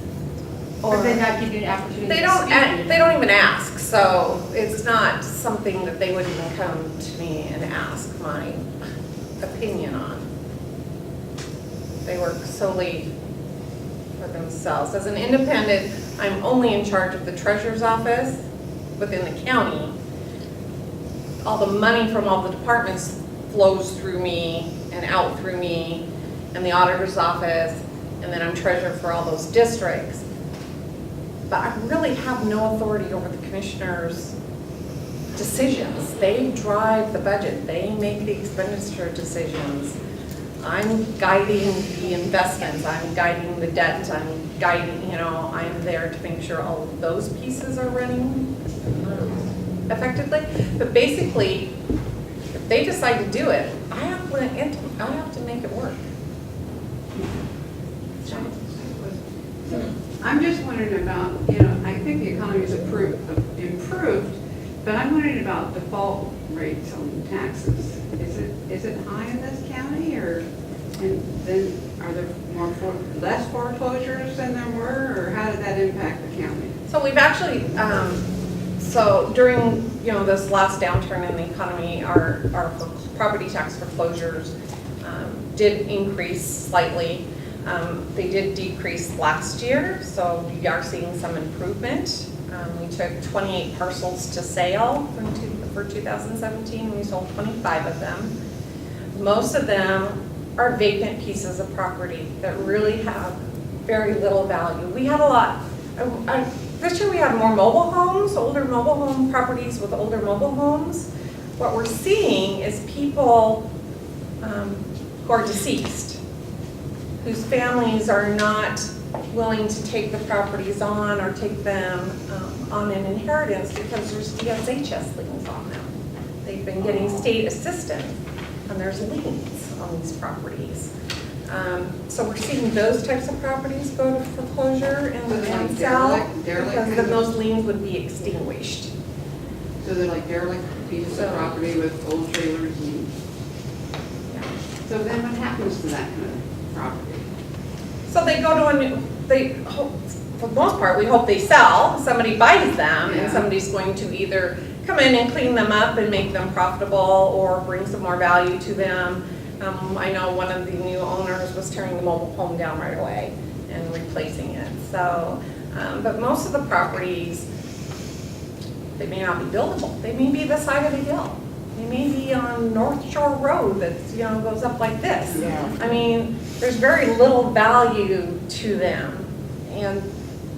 Or they not give you an opportunity They to don't, speak? they don't even ask, so it's not something that they would even come to me and ask my opinion on. They work solely for themselves. As an independent, I'm only in charge of the treasurer's office within the county. All the money from all the departments flows through me and out through me and the auditor's office, and then I'm treasurer for all those districts. But I really have no authority over the commissioners' decisions. They drive the budget. They make the expenditure decisions. I'm guiding the investments. I'm guiding the debt. I'm guiding, I'm there to make sure all of those pieces are running effectively. But basically, if they decide to do it, I have to make it work. I'm just wondering about, I think the economy's improved, but I'm wondering about default rates on taxes. Is it high in this county, and then are there less foreclosures than there were, or how did that impact the county? So we've actually, so during, this last downturn in the economy, our property tax foreclosures did increase slightly. They did decrease last year, so we are seeing some improvement. We took 28 parcels to sale for 2017, we sold 25 of them. Most of them are vacant pieces of property that really have very little value. We had a lot, this year we had more mobile homes, older mobile home properties with older mobile homes. What we're seeing is people who are deceased, whose families are not willing to take the properties on or take them on an inheritance because there's DSHS liens on them. They've been getting state assistance and there's liens on these properties. So we're seeing those types of properties go to foreclosure and sell because then those liens would be extinguished. So they're like derelict pieces of property with old trailers and, so then what happens to that kind of property? So they go to a new, for the most part, we hope they sell, somebody buys them, and somebody's going to either come in and clean them up and make them profitable or bring some more value to them. I know one of the new owners was tearing the mobile home down right away and replacing it. So, but most of the properties, they may not be buildable. They may be the side of a hill. They may be on North Shore Road that, goes up like this. Yeah. I mean, there's very little value to them. And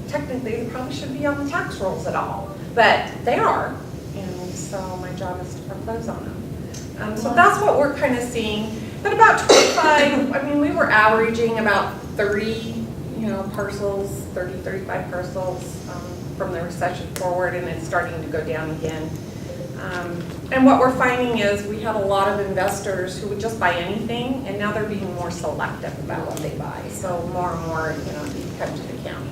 technically, they probably shouldn't be on the tax rolls at all, but they are. And so my job is to foreclose on them. So that's what we're kind of seeing. But about 25, I mean, we were averaging about 30, parcels, 30, 35 parcels from the recession forward, and it's starting to go down again. And what we're finding is we have a lot of investors who would just buy anything, and now they're being more selective about what they buy. So more and more, they come to the county.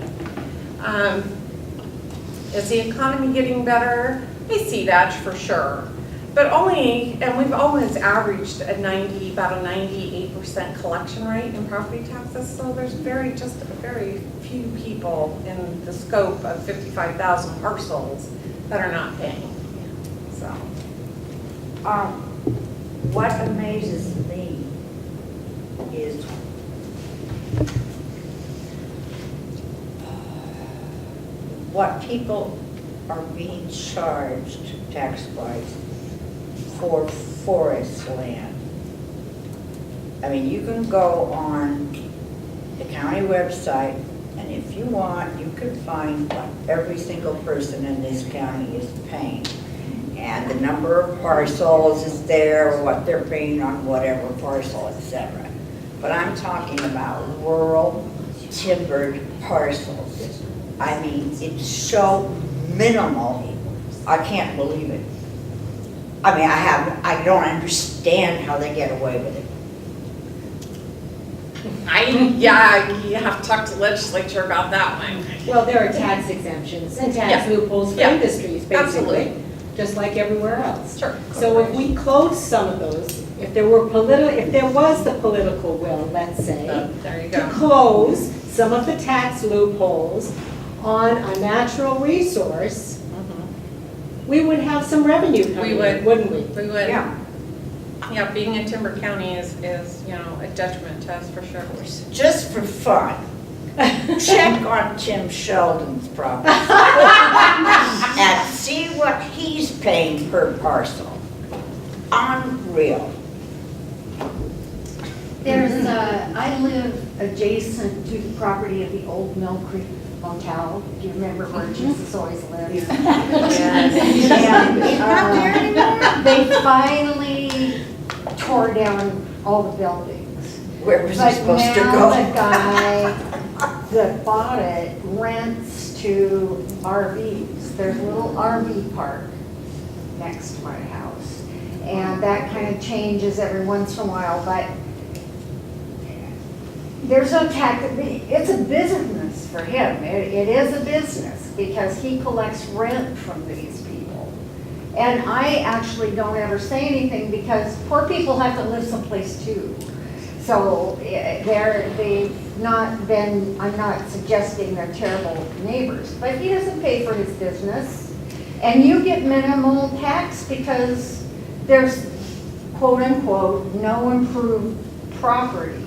Is the economy getting better? I see that for sure. But and we've always averaged about a 98% collection rate in property taxes. So there's just very few people in the scope of 55,000 parcels that are not paying. So. What amazes me is what people are being charged tax-wise for forest land. I mean, you can go on the county website, and if you want, you can find what every single person in this county is paying. And the number of parcels is there, what they're paying on whatever parcel, etc. But I'm talking about rural timbered parcels. I mean, it's so minimal, I can't believe it. I mean, I don't understand how they get away with it. You have to talk to the legislature about that one. Well, there are tax exemptions and tax Yeah. loopholes for Yeah. industries, basically, Absolutely. just like everywhere else. Sure. So if we close some of those, if there was the political will, let's say, There you to go. close some of the tax loopholes on a natural resource, we would have some revenue coming in, wouldn't we? We would. Yeah. Yeah, being a timber county is a detriment to us for sure. Just for fun, check on Tim Sheldon's property and see what he's paying per parcel. Unreal. I live adjacent to the property of the old Mill Creek Motel. Do you remember where Jesus always lived? And they finally tore down all the buildings. Where was he supposed to But go? now the guy that bought it rents to RVs. There's a little RV park next to my house. And that kind of changes every once in a while, but there's no tax, it's a business for him. It is a business because he collects rent from these people. And I actually don't ever say anything because poor people have to live someplace too. So they've not been, I'm not suggesting they're terrible neighbors, but he doesn't pay for his business. And you get minimal tax because there's quote unquote no improved property.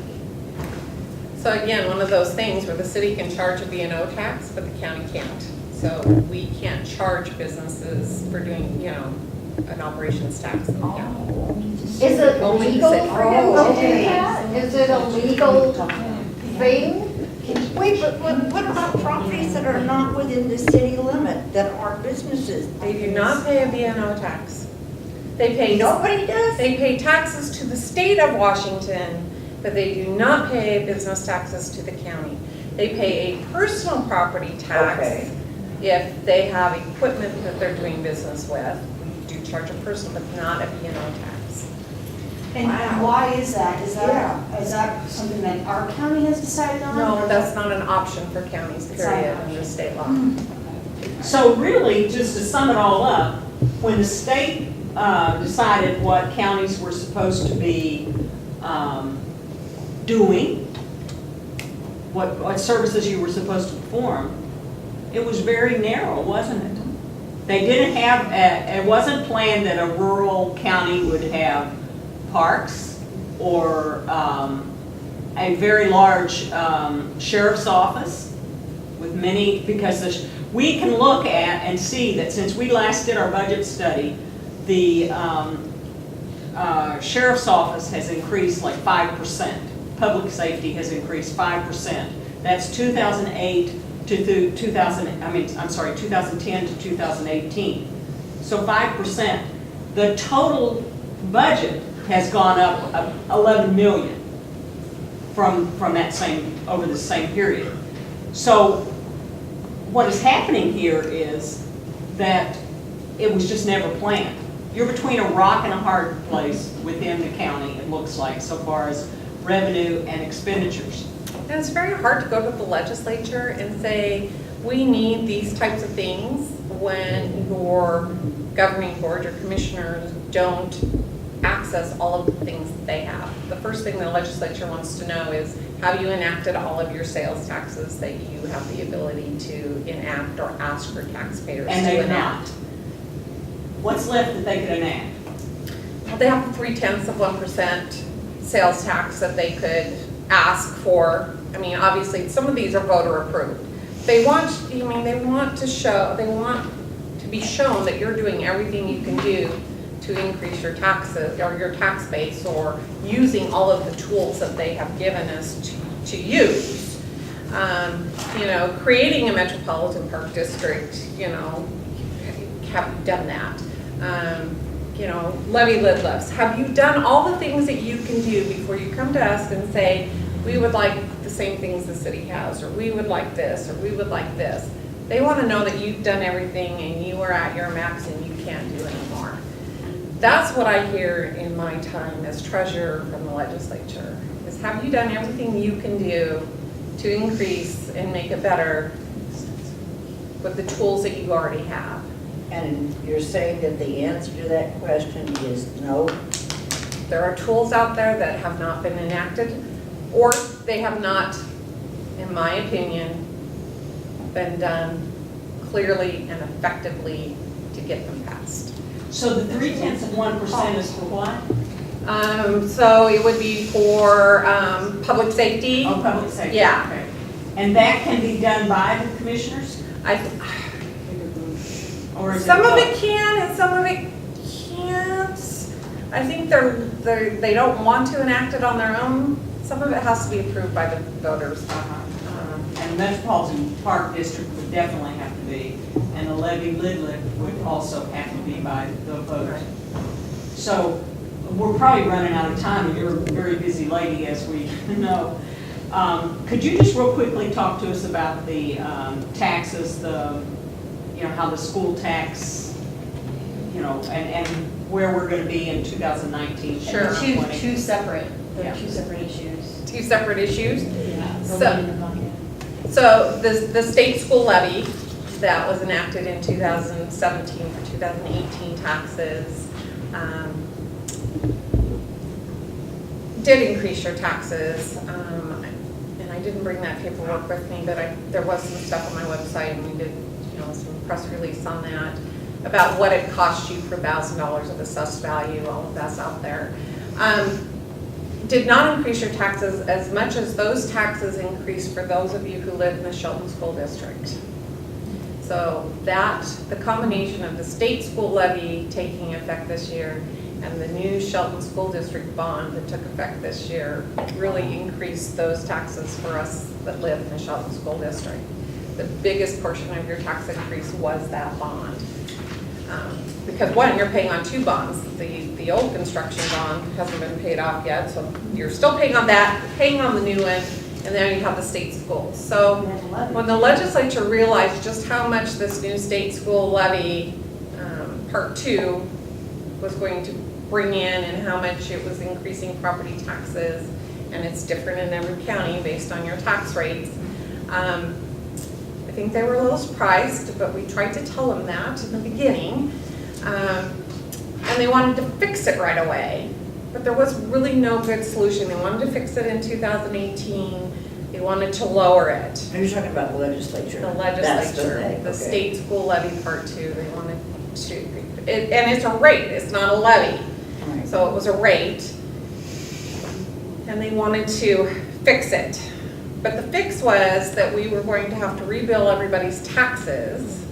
So again, one of those things where the city can charge a B&O tax, but the county can't. So we can't charge businesses for doing, an operations tax in the county. Is it illegal for him to do that? Is it a legal thing? Wait, but what about properties that are not within the city limit, that are businesses? They do not pay a B&O tax. They pay Nobody does? They pay taxes to the state of Washington, but they do not pay business taxes to the county. They pay a personal property tax Okay. if they have equipment that they're doing business with. We do charge a person, but not a B&O tax. And why is that? Is that something that our county has decided on? No, or- that's not an option for counties, It's not an period, option. under state law. So really, just to sum it all up, when the state decided what counties were supposed to be doing, what services you were supposed to perform, it was very narrow, wasn't it? They didn't have, it wasn't planned that a rural county would have parks or a very large sheriff's office with many, because we can look at and see that since we last did our budget study, the sheriff's office has increased like 5%. Public safety has increased 5%. That's 2008 to 2010 to 2018. So 5%. The total budget has gone up 11 million from that over the same period. So what is happening here is that it was just never planned. You're between a rock and a hard place within the county, it looks like, so far as revenue and expenditures. And it's very hard to go to the legislature and say, we need these types of things when your governing board, your commissioners don't access all of the things that they have. The first thing the legislature wants to know is, have you enacted all of your sales taxes that you have the ability to enact or ask for taxpayers And to they've enact? not. What's left that they could enact? They have the 0.3% sales tax that they could ask for. I mean, obviously, some of these are voter approved. They want to be shown that you're doing everything you can do to increase your taxes or your tax base, or using all of the tools that they have given us to use. Creating a metropolitan park district, have you done that? Levy lid lifts. Have you done all the things that you can do before you come to us and say, we would like the same things the city has, or we would like this, or we would like this? They want to know that you've done everything and you are at your max and you can't do anymore. That's what I hear in my time as treasurer from the legislature, is have you done everything you can do to increase and make it better with the tools that you already have? And you're saying that the answer to that question is no? There are tools out there that have not been enacted, or they have not, in my opinion, been done clearly and effectively to get them passed. So the 0.3% is for what? So it would be for public safety. Oh, public safety. Yeah. Okay. And that can be done by the commissioners? Or is Some of both? it can and some of it can't. I think they don't want to enact it on their own. Some of it has to be approved by the voters. And the Metropolitan Park District would definitely have to be, and the levy lid lift would also have to be by the voters. So we're probably running out of time, and you're a very busy lady, as we know. Could you just real quickly talk to us about the taxes, how the school tax, and where we're going to be in 2019? Sure. They're two separate issues. Two separate issues. Yeah. So the state school levy that was enacted in 2017 for 2018 taxes did increase your taxes. And I didn't bring that paperwork with me, but there was some stuff on my website, and we did some press release on that about what it cost you per $1,000 of assessed value. All of that's out there. Did not increase your taxes as much as those taxes increased for those of you who live in the Shelton School District. So the combination of the state school levy taking effect this year and the new Shelton School District bond that took effect this year really increased those taxes for us that live in the Shelton School District. The biggest portion of your tax increase was that bond. Because one, you're paying on two bonds. The old construction bond hasn't been paid off yet, so you're still paying on that, paying on the new one, and then you have the state schools. So when the legislature realized just how much this new state school levy, Part 2, was going to bring in and how much it was increasing property taxes, and it's different in every county based on your tax rates, I think they were a little surprised, but we tried to tell them that in the beginning. And they wanted to fix it right away, but there was really no good solution. They wanted to fix it in 2018. They wanted to lower it. Are you talking about the legislature? The That's legislature, thing, the okay. state school levy Part 2, they wanted to, and it's a rate, it's not a levy. Right. So it was a rate. And they wanted to fix it. But the fix was that we were going to have to rebill everybody's taxes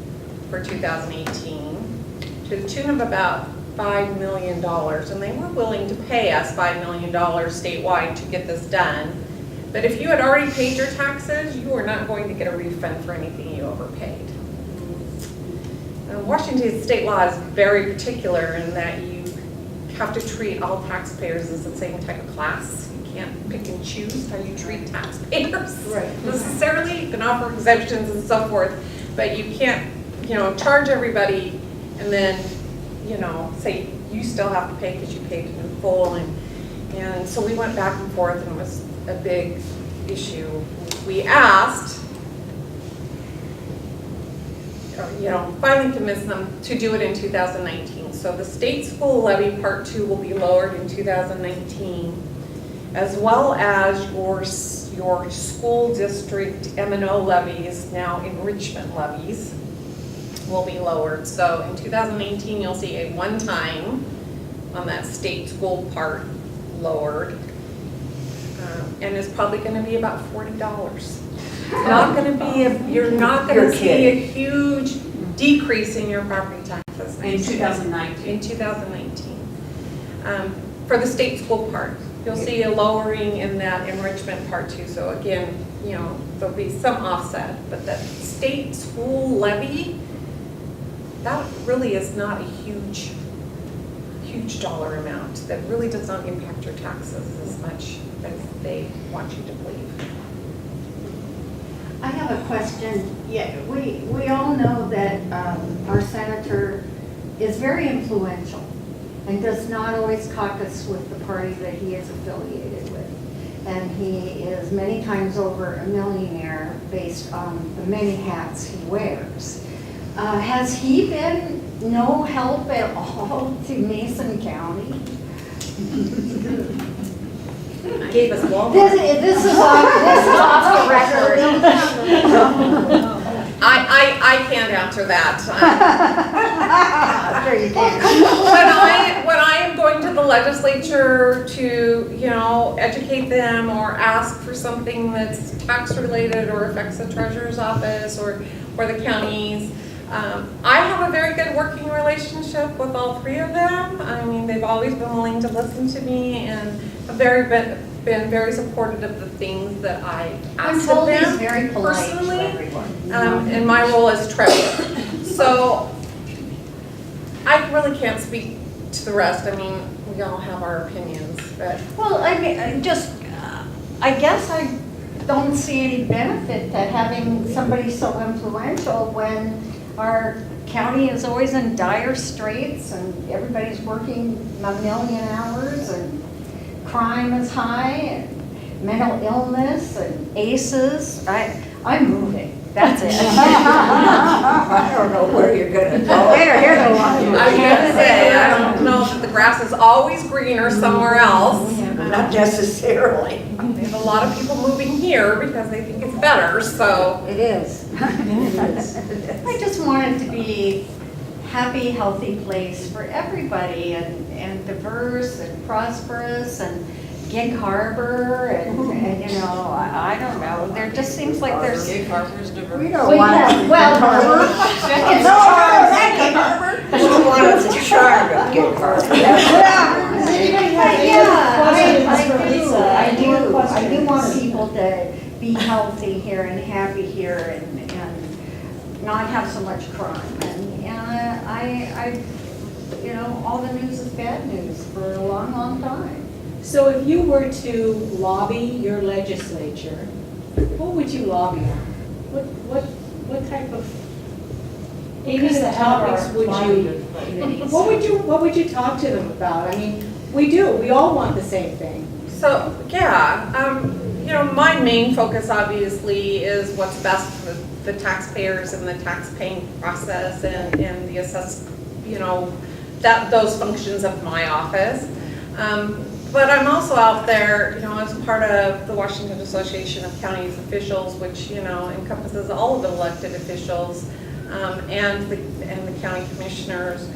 for 2018 to the tune of about $5 million. And they were willing to pay us $5 million statewide to get this done. But if you had already paid your taxes, you were not going to get a refund for anything you overpaid. Washington state law is very particular in that you have to treat all taxpayers as the same type of class. You can't pick and choose how you treat taxpayers necessarily. You can offer exemptions and so forth, but you can't, charge everybody and then, say you still have to pay because you paid it in full. And so we went back and forth, and it was a big issue. We asked, finally convinced them to do it in 2019. So the state school levy part 2 will be lowered in 2019, as well as your school district M&O levies, now enrichment levies, will be lowered. So in 2018, you'll see a one-time on that state school part lowered, and it's probably going to be about $40. Not going to be you're not going to see a huge decrease in your property taxes In 2019. In 2019, for the state school part, you'll see a lowering in that enrichment part too. So again, there'll be some offset, but the state school levy, that really is not a huge dollar amount. That really does not impact your taxes as much as they want you to believe. I have a question. Yeah, we all know that our senator is very influential and does not always caucus with the party that he is affiliated with. And he is many times over a millionaire based on the many hats he wears. Has he been no help at all to Mason County? Gave us Walmart. This is off the record. I can't answer that. Sure you can. When I am going to the legislature to, educate them or ask for something that's tax related or affects the treasurer's office or the counties, I have a very good working relationship with all 3 of them. I mean, they've always been willing to listen to me and have been very supportive of the things that I asked of them. I'm told he's very polite personally, to everyone. in my role as treasurer. So I really can't speak to the rest. I mean, we all have our opinions, but. Well, I mean, I guess I don't see any benefit to having somebody so influential when our county is always in dire straits and everybody's working a million hours and crime is high and mental illness and ACEs. I'm moving. That's it. I don't know where you're gonna go. I was gonna say, I don't know that the grass is always greener somewhere else. Not necessarily. There's a lot of people moving here because they think it's better, so. It is. I just want it to be happy, healthy place for everybody and diverse and prosperous and Gig Harbor and I don't know. There just seems like there's. Gig Harbor's diverse. We don't want it. Well, It's Gig Harbor. We don't want it to charm of Gig Harbor. I do want people to be healthy here and happy here and not have so much crime. And all the news is bad news for a long, long time. So if you were to lobby your legislature, what would you lobby on? What type of topics would you? What would you talk to them about? I mean, we all want the same thing. So, yeah, my main focus obviously is what's best for the taxpayers and the tax paying process and the those functions of my office. But I'm also out there, as part of the Washington Association of Counties Officials, which, encompasses all of the elected officials and the county commissioners.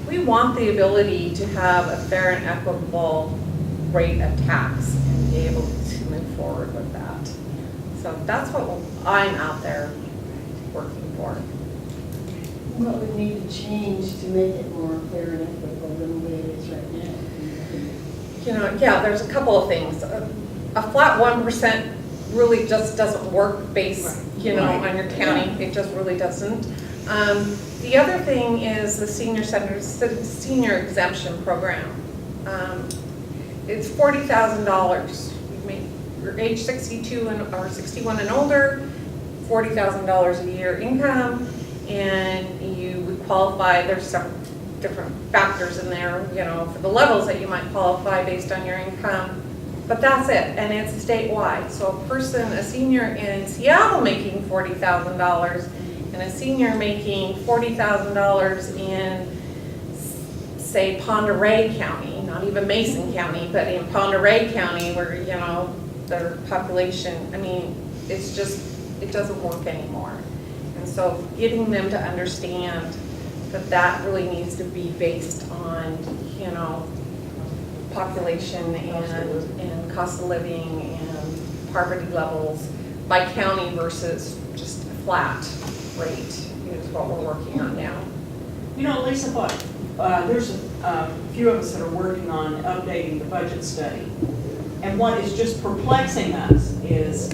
We want the ability to have a fair and equitable rate of tax and be able to move forward with that. So that's what I'm out there working for. What would need to change to make it more fair and equitable than the way it is right now? You know, yeah, there's a couple of things. A flat 1% really just doesn't work based, you know, on your county. It just really doesn't. The other thing is the senior exemption program. It's $40,000. You're age 62 or 61 and older, $40,000 a year income, and you would qualify. There's some different factors in there, you know, for the levels that you might qualify based on your income. But that's it, and it's statewide. So a senior in Seattle making $40,000 and a senior making $40,000 in, say, Pend Oreille County, not even Mason County, but in Pend Oreille County where, you know, their population, I mean, it's just, it doesn't work anymore. And so getting them to understand that that really needs to be based on, you know, population and cost of living and poverty levels by county versus just a flat rate is what we're working on now. You know, Lisa, there's a few of us that are working on updating the budget study. And what is just perplexing us is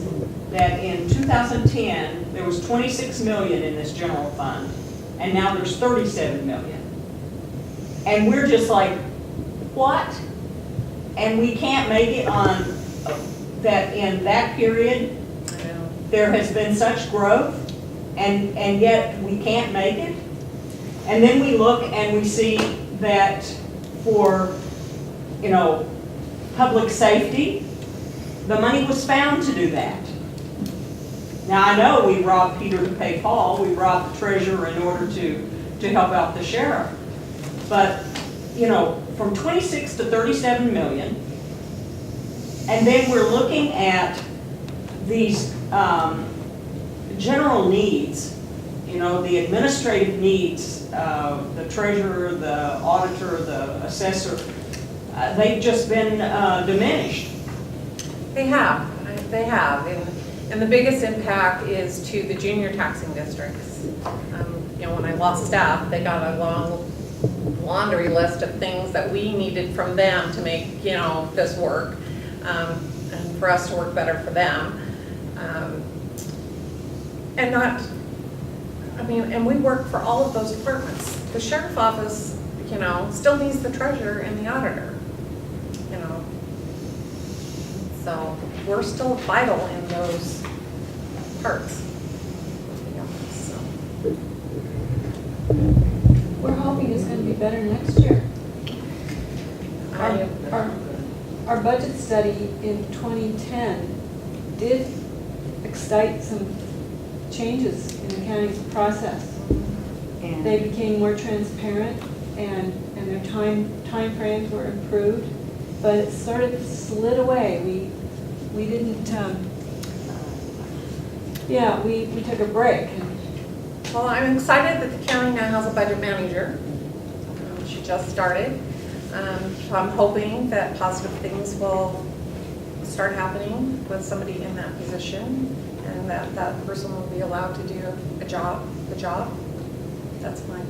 that in 2010, there was 26 million in this general fund, and now there's 37 million. And we're just like, what? And we can't make it on that in that period. There has been such growth, and yet we can't make it. And then we look and we see that for, you know, public safety, the money was found to do that. Now I know we robbed Peter to pay Paul, we robbed the treasurer in order to help out the sheriff. But, you know, from 26 to 37 million, and then we're looking at these general needs, you know, the administrative needs, the treasurer, the auditor, the assessor, they've just been diminished. They have. And the biggest impact is to the junior taxing districts. You know, when I lost staff, they got a long laundry list of things that we needed from them to make, you know, this work, and for us to work better for them. And we work for all of those departments. The sheriff's office, you know, still needs the treasurer and the auditor, you know. So we're still vital in those parts. Yeah, so. We're hoping it's going to be better next year. Our budget study in 2010 did excite some changes in the county's process. And They became more transparent and their time frames were improved, but it sort of slid away. We didn't, we took a break. Well, I'm excited that the county now has a budget manager. She just started. So I'm hoping that positive things will start happening with somebody in that position, and that person will be allowed to do the job. That's fine.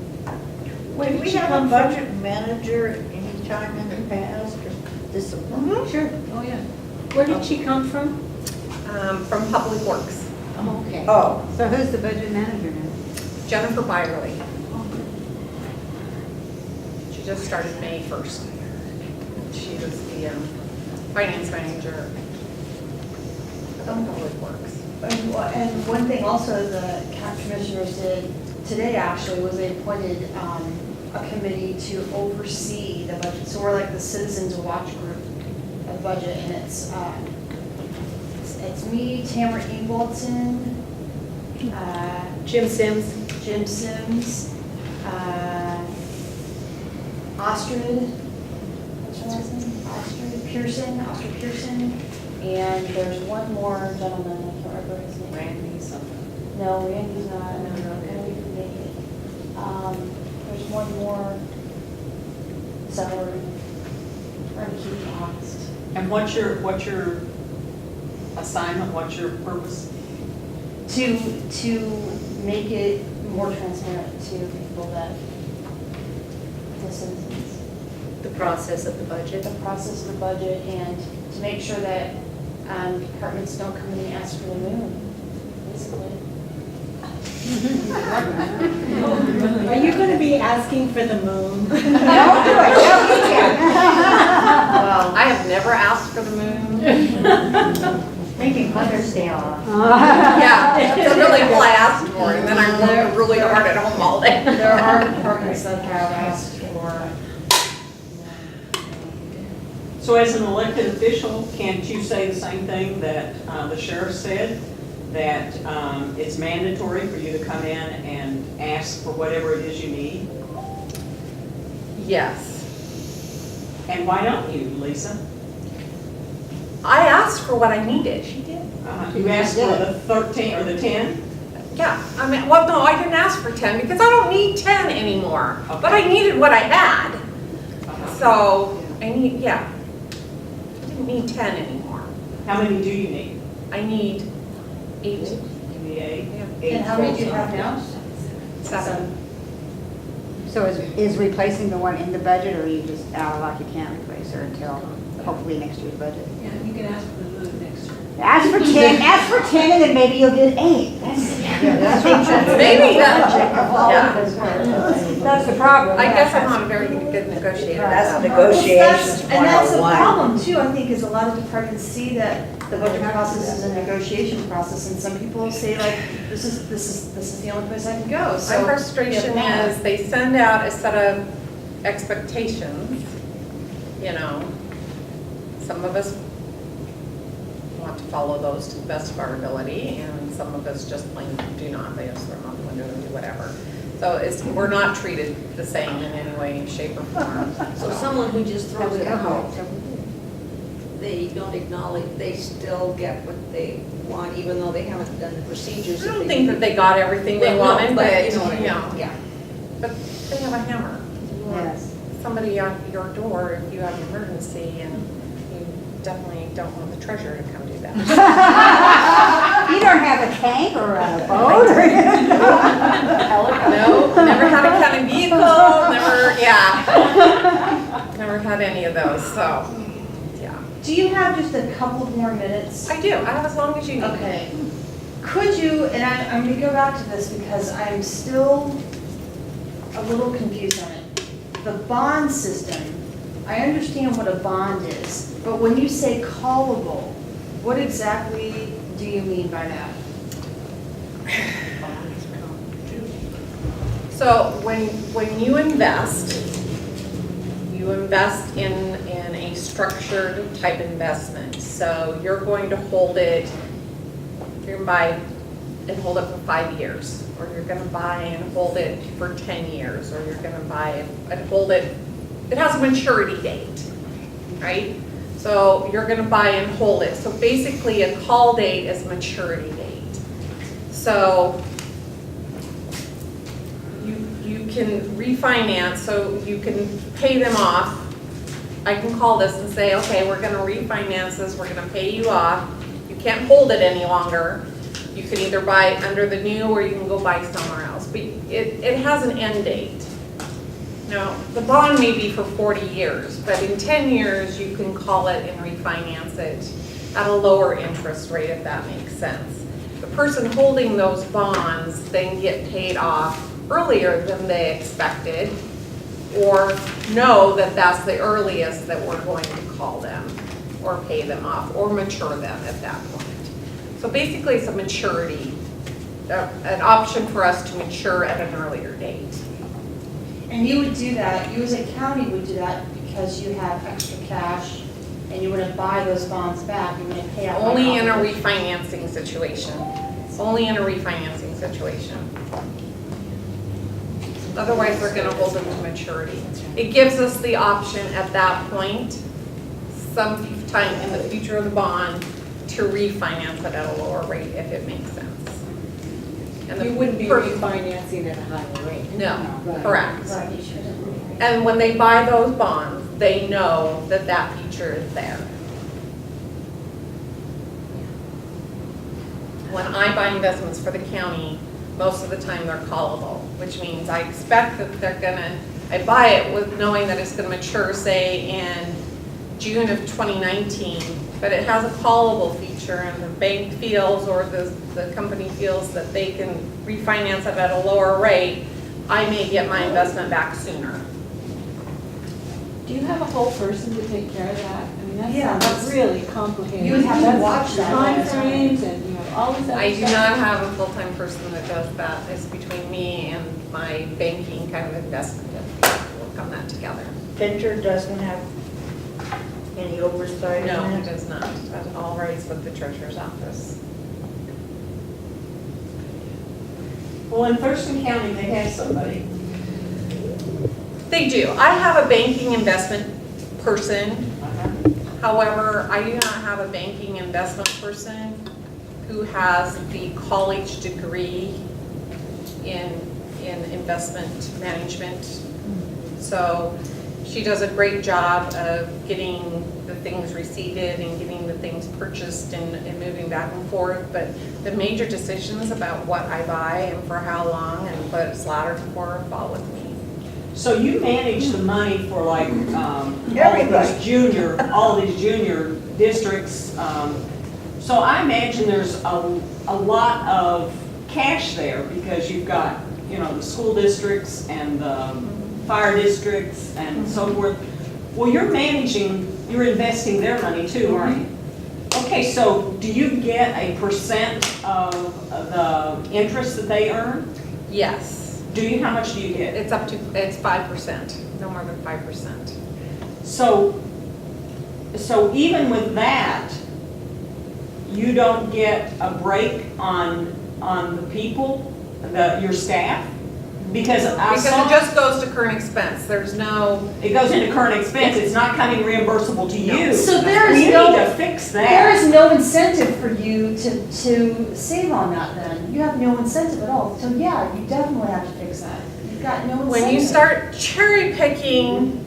Did we have a budget manager any time in the past, or this? Sure, oh yeah. Where did she come from? From Public Works, Okay. oh, so who's the budget manager now? Jennifer Byerly. She just started May 1st. She was the finance manager of Public Works. And one thing also the county commissioners did today actually was they appointed a committee to oversee the budget. So we're like the citizens watch group of the budget, and it's me, Tamara Ingleton, Jim Sims. Ostrid, what's her last name? Ostrid Pearson, and there's one more gentleman, I can't remember his name. Randy something. No, Randy's not, no, and we didn't make it. There's one more, so we're trying to keep it honest. And what's your assignment, what's your purpose? To make it more transparent to people that, the citizens, The process of the budget. the process of the budget, and to make sure that departments don't come in and ask for the moon, basically. Are you going to be asking for the moon? Don't do it, no, you can't. Well, I have never asked for the moon. Making Mother's Day off. Yeah, so really, well, I asked for it, and then I worked really hard at home all day. There are departments that have asked for. So as an elected official, can't you say the same thing that the sheriff said? That it's mandatory for you to come in and ask for whatever it is you need? Yes. And why don't you, Lisa? I asked for what I needed. You asked for the 13 or the 10? Yeah, I mean, well, no, I didn't ask for 10 because I don't need 10 anymore. Okay. But I needed what I had. So I need, yeah. I didn't need 10 anymore. How many do you need? I need 8. You need 8? Yeah. 8 And how many do you have full-time. now? 7. So is replacing the one in the budget, or you just out of luck, you can't replace her until hopefully next year's budget? Yeah, you can ask for the moon next year. Ask for 10, and then maybe you'll get 8. Maybe that, That's the problem. I guess I'm not a very good negotiator. That's So. negotiations And that's the 101. problem too, I think, is a lot of departments see that the budget process is a negotiation process, and some people say like, this is the only place I can go, so. My frustration Yeah. is they send out a set of expectations, you know. Some of us want to follow those to the best of our ability, and some of us just plain do not. They just throw them out the window and do whatever. So we're not treated the same in any way, shape, or form. So someone who just throws it out, they don't acknowledge, they still get what they want, even though they haven't done the procedures. I don't think that they got everything they wanted, but, you know what I mean. yeah. Yeah. But they have a hammer. Yes. Somebody at your door if you have an emergency, and you definitely don't want the treasurer to come do that. You don't have a tank or a boat or No, never had a county vehicle, never had any of those, so, yeah. Do you have just a couple of more minutes? I do, I have as long as you need. Okay. Could you, and I'm going to go back to this because I'm still a little confused on it. The bond system, I understand what a bond is, but when you say callable, what exactly do you mean by that? So when you invest in a structured type investment. So you're going to hold it, you're going to buy and hold it for 5 years, or you're going to buy and hold it for 10 years, or you're going to buy and hold it, it has a maturity date, right? So you're going to buy and hold it. So basically a call date is maturity date. So you can refinance, so you can pay them off. I can call this and say, okay, we're gonna refinance this, we're gonna pay you off. You can't hold it any longer. You can either buy under the new or you can go buy somewhere else. But it has an end date. Now, the bond may be for 40 years, but in 10 years, you can call it and refinance it at a lower interest rate, if that makes sense. The person holding those bonds then get paid off earlier than they expected, or know that that's the earliest that we're going to call them, or pay them off, or mature them at that point. So basically, it's a maturity, an option for us to mature at an earlier date. And you would do that, you as a county would do that because you have extra cash and you wouldn't buy those bonds back, you wouldn't pay out. Only in a refinancing situation. Only in a refinancing situation. Otherwise, they're gonna hold them to maturity. It gives us the option at that point, some time in the future of the bond, to refinance it at a lower rate if it makes sense. And the You wouldn't be per- refinancing at a higher rate. No, Right. correct. Right. And when they buy those bonds, they know that that feature is there. when I buy investments for the county, most of the time they're callable, which means I expect that they're gonna, I buy it with knowing that it's gonna mature, say, in June of 2019, but it has a callable feature, and the bank feels, or the company feels that they can refinance it at a lower rate, I may get my investment back sooner. Do you have a whole person to take care of that? I mean, that Yeah, sounds that's- really complicated. You would have to That's watch that all the time. Timeframes and, you know, all this other I do stuff. not have a full-time person that does that. It's between me and my banking kind of investment. We'll work on that together. Fincher doesn't have any oversight No, on he it? does not. That all rides with the treasurer's office. Well, in Thurston County, they have somebody. They do. I have a banking investment person. However, I do not have a banking investment person who has the college degree in investment management. So she does a great job of getting the things receipted and getting the things purchased and moving back and forth. But the major decisions about what I buy and for how long and what it's laddered for fall with me. So you manage the money for like, all these junior districts. So I imagine there's a lot of cash there because you've got, you know, the school districts and the fire districts and so forth. Well, you're investing their money too, aren't you? Okay, so do you get a percent of the interest that they earn? Yes. How much do you get? It's 5%, no more than 5%. So even with that, you don't get a break on the people, your staff? Because I Because saw, it just goes to current expense, there's no, it goes into current expense, it's not coming reimbursable to you. So there is You no- need to fix There that. is no incentive for you to save on that then. You have no incentive at all. So yeah, you definitely have to fix that. You've got no incentive. when you start cherry picking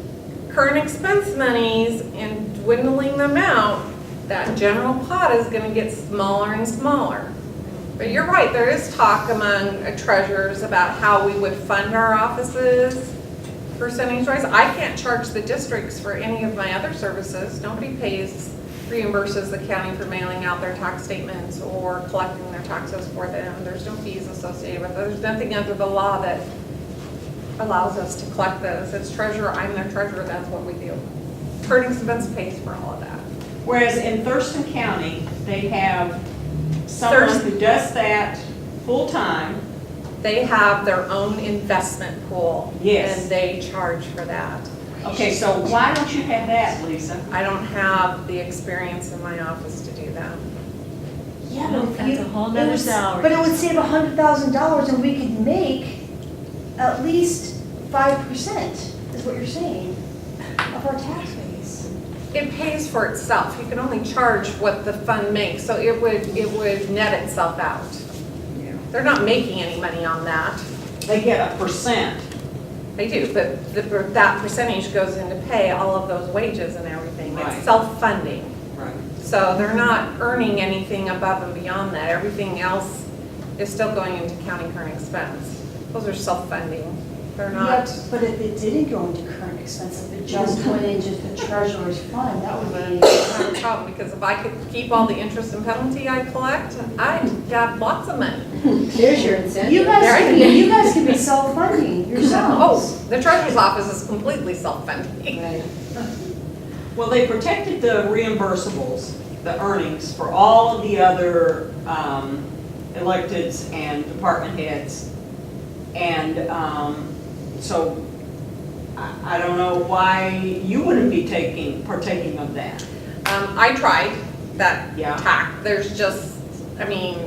current expense monies and dwindling them out, that general pot is gonna get smaller and smaller. But you're right, there is talk among treasurers about how we would fund our offices percentage-wise. I can't charge the districts for any of my other services. Nobody reimburses the county for mailing out their tax statements or collecting their taxes for them. There's no fees associated with it. There's nothing under the law that allows us to collect those. As treasurer, I'm their treasurer, that's what we do. Current expense pays for all of that. Whereas in Thurston County, they have someone who does that full-time. They have their own investment pool. Yes. And they charge for that. Okay, so why don't you have that, Lisa? I don't have the experience in my office to do that. Yeah, Nope, but if that's you- a whole it nother would- salary. But it would save $100,000 and we could make at least 5% is what you're saying of our tax base. It pays for itself. You can only charge what the fund makes, so it would net itself out. They're not making any money on that. They get a percent. They do, but that percentage goes in to pay all of those wages and everything. Right. It's self-funding. Right. So they're not earning anything above and beyond that. Everything else is still going into county current expense. Those are self-funding. They're not. Yet, but if it didn't go into current expense, if it just went into the treasurer's fund, that would be. Not a problem, because if I could keep all the interest and penalty I collect, I'd have lots of money. There's your incentive. You guys could be self-funding Oh, yourselves. the treasurer's office is completely self-funding. Right. Well, they protected the reimbursables, the earnings for all of the other electeds and department heads. And so I don't know why you wouldn't be partaking of that. I tried that Yeah. tack. There's just, I mean,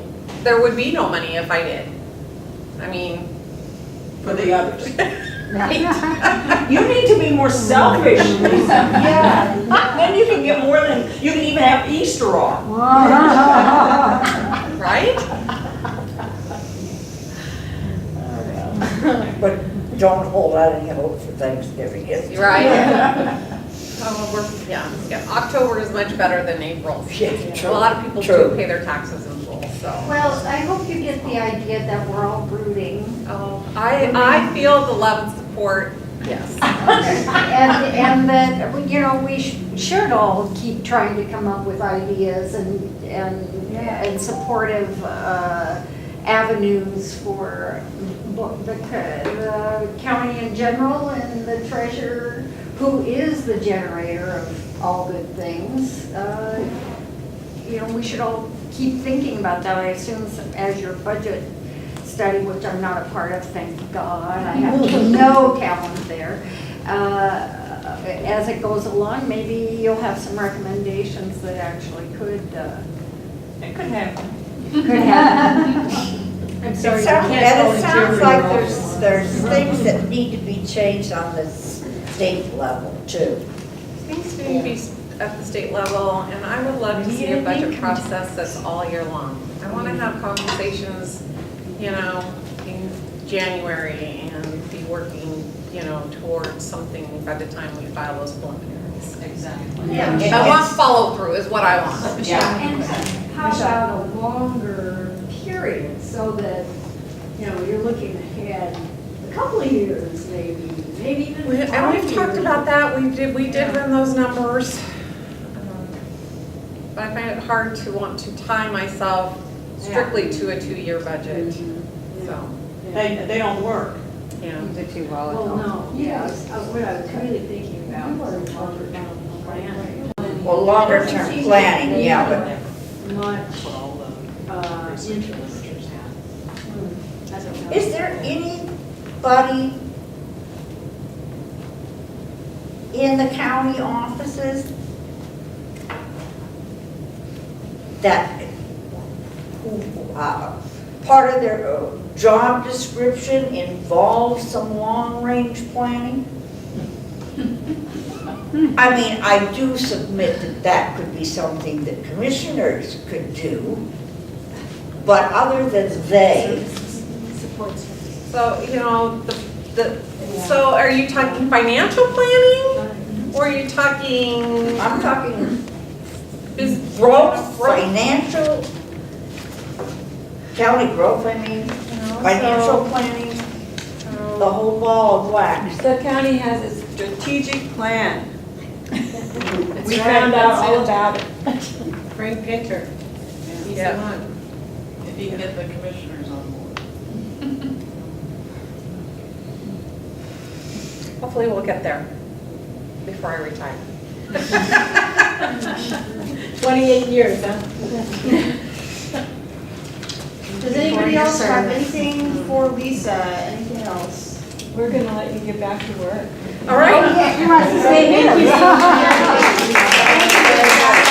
there would be no money if I did. I mean, For the others. right? You need to be more selfish, Lisa. Yeah. Then you can get more than, you can even have Easter off. Right? But don't hold out any hope for Thanksgiving. You're right. Yeah, October is much better than April. Yeah, true, A lot of people do true. pay their taxes in full, so. so. Well, I hope you get the idea that we're all brooding. Oh, I feel the love and support, yes. And that, you know, we should all keep trying to come up with ideas and supportive avenues for the county in general and the treasurer, who is the generator of all good things. You know, we should all keep thinking about that. I assume as your budget study, which I'm not a part of, thank God, I have no talent there. As it goes along, maybe you'll have some recommendations that actually could It could happen. happen. I'm It sorry, you sounds, can't and it volunteer sounds for like your there's things that need to be changed on the state level too. Things need to be at the state level, and I would love to see a budget process that's all year long. I want to have conversations, you know, in January and be working, you know, towards something by the time we file those preliminaries. Exactly. I want follow through is what I want. Yeah. And how about a longer period, so that, you know, you're looking ahead a couple of years, maybe even And 5 we've talked years. about that, we did run those numbers. But I find it hard to want to tie myself strictly to a 2-year budget, so, They don't work. yeah. They're too Well, volatile. no, yes, what I was really thinking about was longer term planning. Well, longer term planning, yeah, but Much, interest. I don't know. is there anybody in the county offices that, part of their job description involves some long-range planning? I mean, I do submit that that could be something that commissioners could do, but other than they, So, you know, so are you talking financial planning? Or are you talking I'm talking business growth, financial, county growth, I mean, financial planning, the whole ball of wax. The county has a strategic plan. We right, found out that's all it. about it. Frank Pinter, he's Yeah. the one. If you can get the commissioners on board. Hopefully we'll get there before I retire. 28 years, huh? Does anybody else have anything for Lisa? Anything else? We're gonna let you get back to work. All right. You must say Thank you.